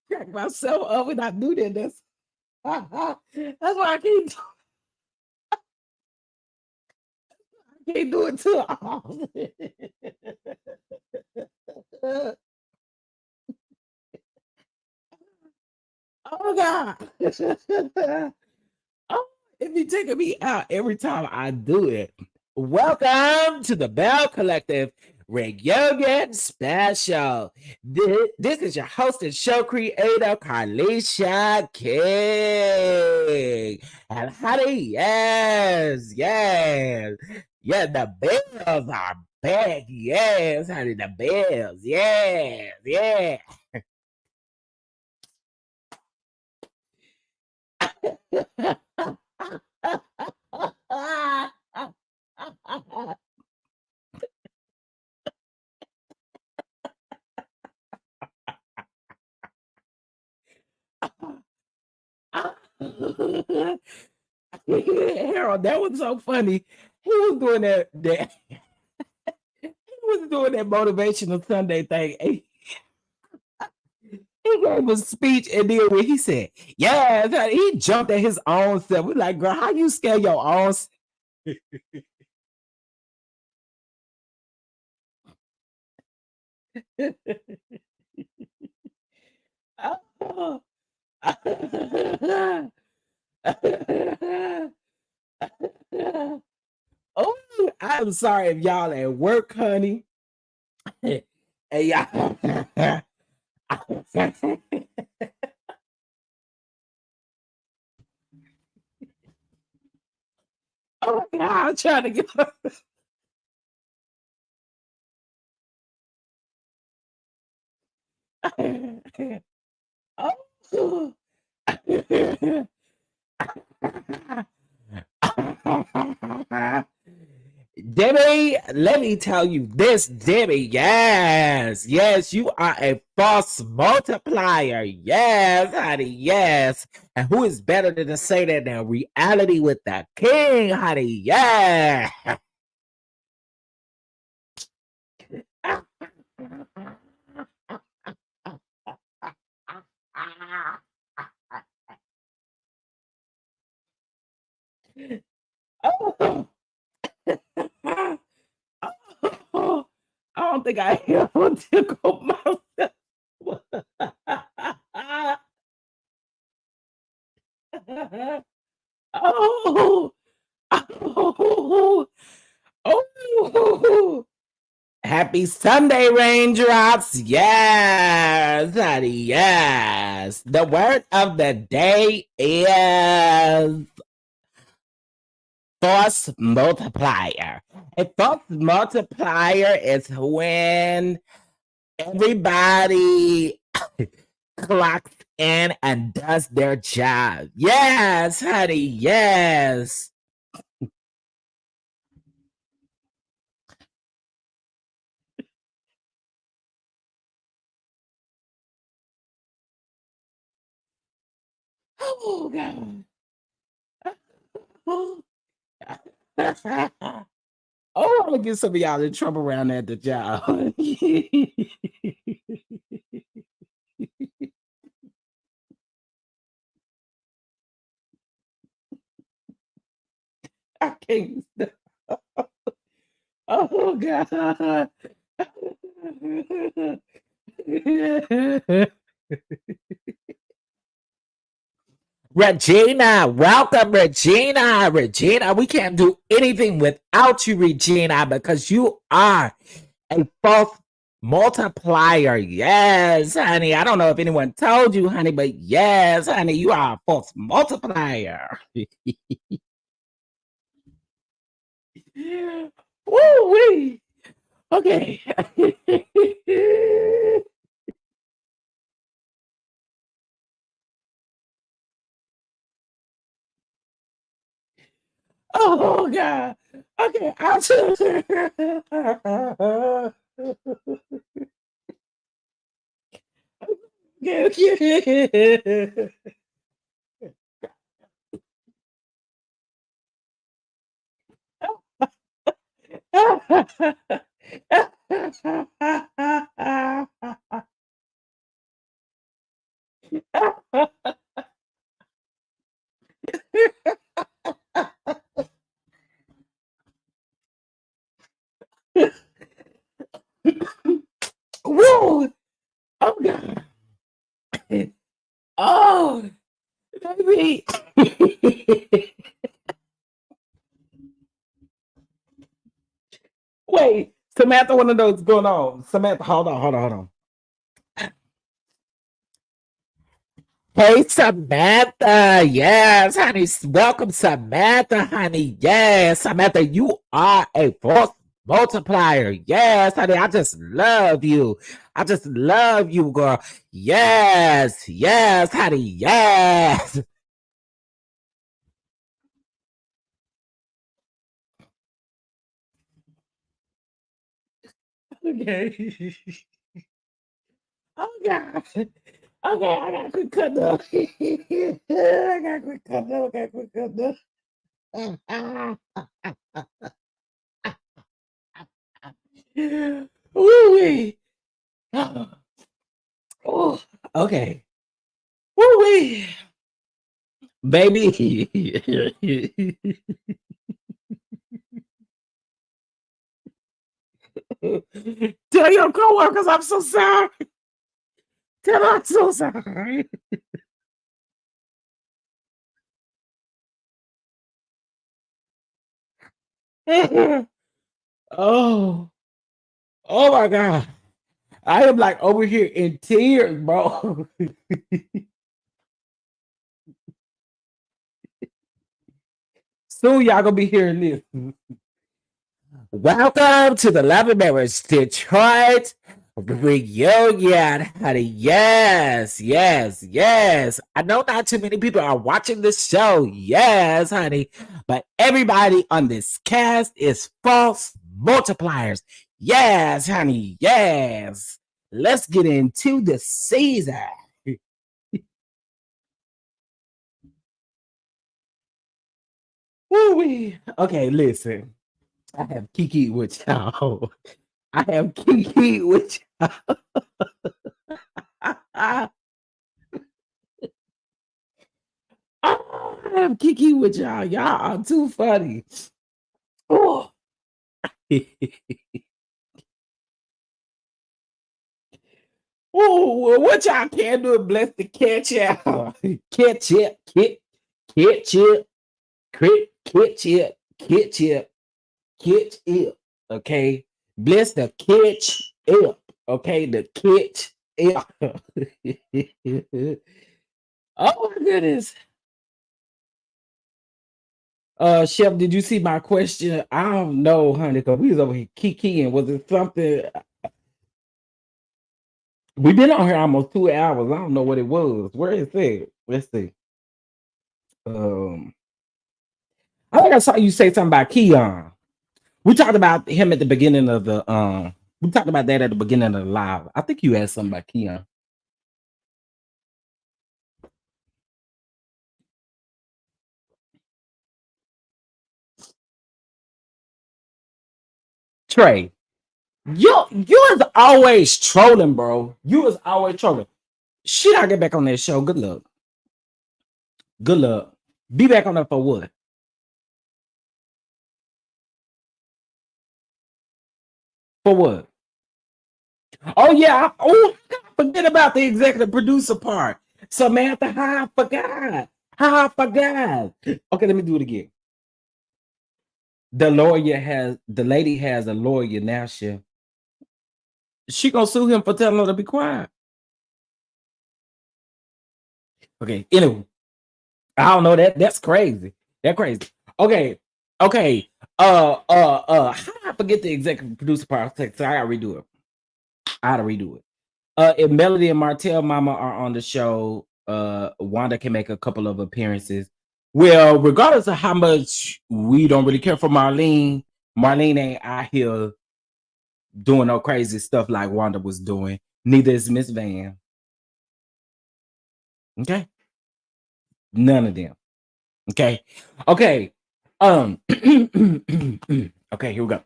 crack myself up when I do that. That's why I can't do it too often. Oh God. Oh, it be taking me out every time I do it. Welcome to the Bell Collective Radio Get Special. This is your host and show creator, Carlisha King. And honey, yes. Yeah, the bells are back. Yes, honey, the bells. Yeah. Harold, that was so funny. He was doing that he was doing that motivational Sunday thing. He gave a speech, and then when he said, "Yeah," he jumped at his own self. We're like, "Girl, how you scare your own?" Oh. Oh, I'm sorry if y'all at work, honey. Hey, y'all. Oh my God, I'm trying to get. Oh. Debbie, let me tell you this, Debbie. Yes, yes, you are a false multiplier. Yes, honey, yes. And who is better than to say that than reality with the king, honey? Yeah. Oh. Oh, I don't think I ever tickle myself. Oh, oh, oh. Happy Sunday, raindrops. Yes, honey, yes. The word of the day is force multiplier. A force multiplier is when everybody clocks in and does their job. Yes, honey, yes. Oh, God. Oh, I'm gonna get some of y'all in trouble around at the job. I can't stop. Oh, God. Regina, welcome, Regina. Regina, we can't do anything without you, Regina, because you are a false multiplier. Yes, honey. I don't know if anyone told you, honey, but yes, honey, you are a false multiplier. Woo-wee. Okay. Oh, God. Okay. I'll just... Okay. Whoa! Oh, God. Oh, baby. Wait, Samantha, one of those going on. Samantha, hold on. Hey, Samantha. Yes, honey. Welcome, Samantha, honey. Yes, Samantha, you are a force multiplier. Yes, honey. I just love you. I just love you, girl. Yes, honey. Yes. Okay. Oh, God. Okay, I got to quit cutting up. I got to quit cutting up. Woo-wee. Oh, okay. Woo-wee. Baby. Tell your coworkers I'm so sorry. Tell them I'm so sorry. Oh, oh my God. I am like over here in tears, bro. Soon y'all gonna be hearing this. Welcome to the Love and Marriage Detroit reunion, honey. Yes, yes, yes. I know not too many people are watching this show. Yes, honey. But everybody on this cast is false multipliers. Yes, honey. Yes. Let's get into the season. Woo-wee. Okay, listen. I have Kiki with y'all. I have Kiki with y'all. I have Kiki with y'all. Y'all are too funny. Oh. Oh, what y'all can do is bless the catch out. Ketchup, ketchup, ketchup, ketchup. Okay, bless the catch up. Okay, the catch up. Oh my goodness. Chef, did you see my question? I don't know, honey, because we was over here kikiing. Was it something? We've been on here almost 2 hours. I don't know what it was. Where is it? Let's see. I think I saw you say something about Keon. We talked about him at the beginning of the we talked about that at the beginning of the live. I think you asked something about Keon. Trey, you is always trolling, bro. You is always trolling. Should I get back on that show? Good luck. Good luck. Be back on that for what? For what? Oh yeah. Oh, forget about the executive producer part. Samantha, how I forgot. How I forgot. Okay, let me do it again. The lady has a lawyer now. She gonna sue him for telling her to be quiet. Okay, anyway, I don't know that's crazy. That's crazy. Okay. How did I forget the executive producer part? So I gotta redo it. If Melody and Martell Mama are on the show, Wanda can make a couple of appearances. Well, regardless of how much we don't really care for Marlene ain't out here doing no crazy stuff like Wanda was doing. Neither is Miss Van. Okay. None of them. Okay. Okay. Okay, here we go.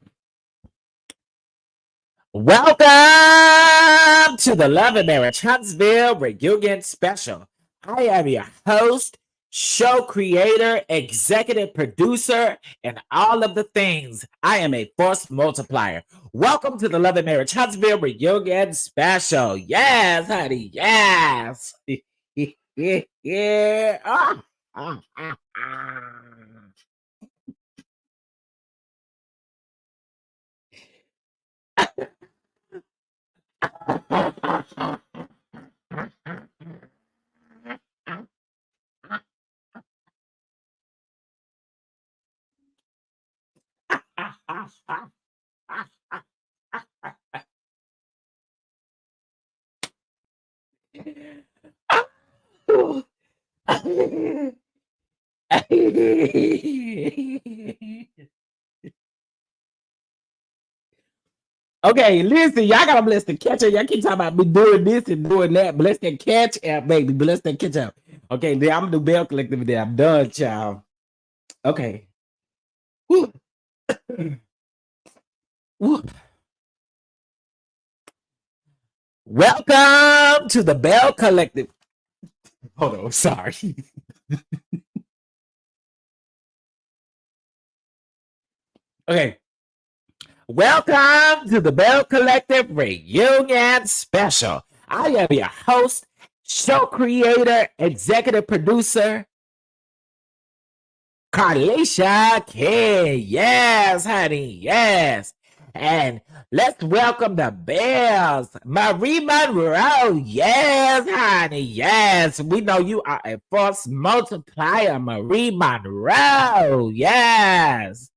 Welcome to the Love and Marriage Huntsville reunion special. I am your host, show creator, executive producer, and all of the things. I am a force multiplier. Welcome to the Love and Marriage Huntsville reunion special. Yes, honey, yes. Yeah. Okay, listen, y'all gotta bless the catch up. Y'all keep talking about me doing this and doing that. Bless the catch up, baby. Bless the catch up. Okay, then I'm gonna do Bell Collective today. I'm done, child. Okay. Woo. Woo. Welcome to the Bell Collective. Hold on, sorry. Okay. Welcome to the Bell Collective Reunion Special. I am your host, show creator, executive producer, Carlisha Kid. Yes, honey, yes. And let's welcome the Bells. Marie Monroe. Yes, honey, yes. We know you are a force multiplier, Marie Monroe. Yes.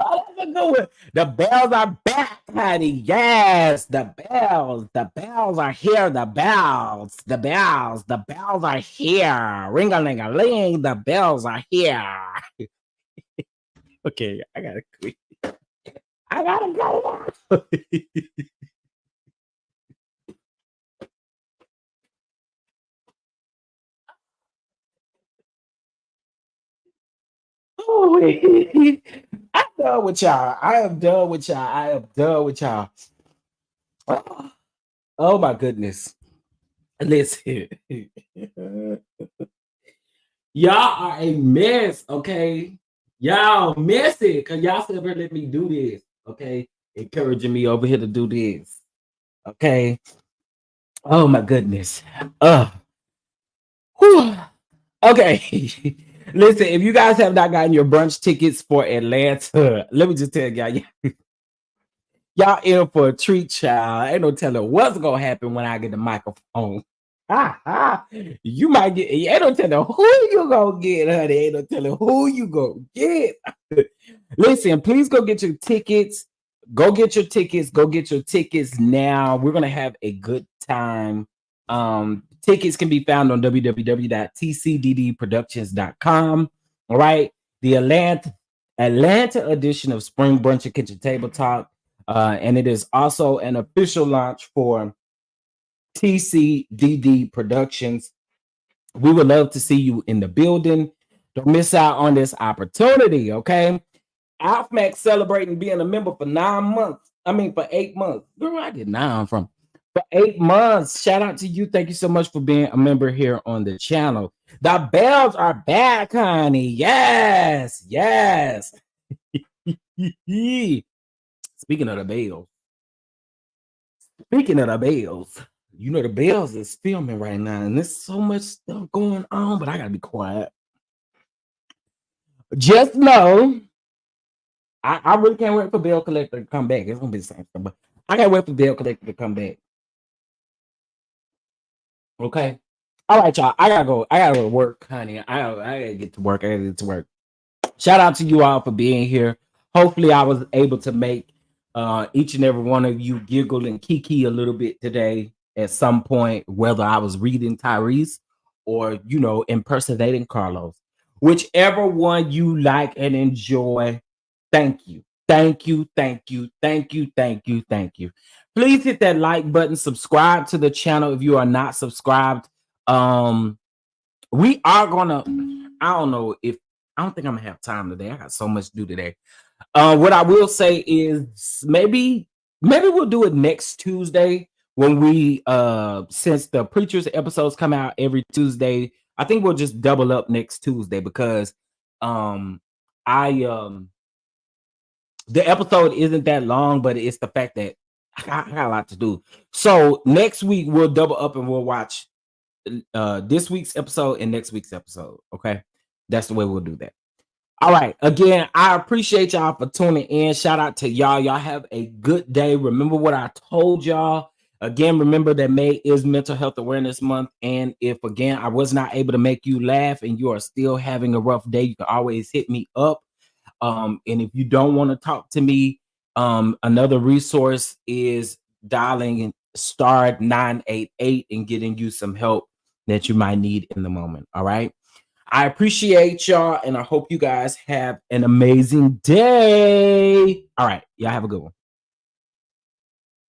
Oh, that's a good one. The bells are back, honey. Yes, the bells. The bells are here. The bells. The bells. The bells are here. Ring-a-ling-a-ling. The bells are here. Okay, I gotta quit. I gotta go. Oh, wait. I'm done with y'all. I am done with y'all. I am done with y'all. Oh my goodness. Listen. Y'all are a mess, okay? Y'all miss it because y'all still ever let me do this, okay? Encouraging me over here to do this, okay? Oh my goodness. Whew. Okay. Listen, if you guys have not gotten your brunch tickets for Atlanta, let me just tell y'all, y'all in for a treat, child. Ain't no telling what's gonna happen when I get the microphone. You might get, ain't no telling who you gonna get, honey. Ain't no telling who you gonna get. Listen, please go get your tickets. Go get your tickets. Go get your tickets now. We're gonna have a good time. Tickets can be found on www.tcddproductions.com. All right. The Atlanta edition of Spring Brunch and Kitchen Table Talk. And it is also an official launch for TCDD Productions. We would love to see you in the building. Don't miss out on this opportunity, okay? AlfMax celebrating being a member for 9 months. For 8 months. Girl, I get 9 from. For 8 months. Shout out to you. Thank you so much for being a member here on the channel. The bells are back, honey. Yes, yes. Speaking of the bells, you know the bells is filming right now, and there's so much stuff going on, but I gotta be quiet. Just know, I really can't wait for Bell Collector to come back. It's gonna be the same stuff, but I can't wait for Bell Collector to come back. Okay. All right, y'all. I gotta go to work, honey. I gotta get to work. Shout out to you all for being here. Hopefully, I was able to make each and every one of you giggle and kiki a little bit today at some point, whether I was reading Cryreese or, impersonating Carlos. Whichever one you like and enjoy, thank you. Thank you, thank you, thank you, thank you, thank you. Please hit that like button, subscribe to the channel if you are not subscribed. We are gonna, I don't think I'm gonna have time today. I got so much to do today. What I will say is maybe we'll do it next Tuesday when we since the preachers episodes come out every Tuesday. I think we'll just double up next Tuesday because the episode isn't that long, but it's the fact that I got a lot to do. So next week we'll double up and we'll watch this week's episode and next week's episode. Okay, that's the way we'll do that. All right. Again, I appreciate y'all for tuning in. Shout out to y'all. Y'all have a good day. Remember what I told y'all. Again, remember that May is Mental Health Awareness Month. And if, again, I was not able to make you laugh and you are still having a rough day, you can always hit me up. And if you don't want to talk to me, another resource is dialing star 988 and getting you some help that you might need in the moment. All right. I appreciate y'all, and I hope you guys have an amazing day. All right. Y'all have a good one.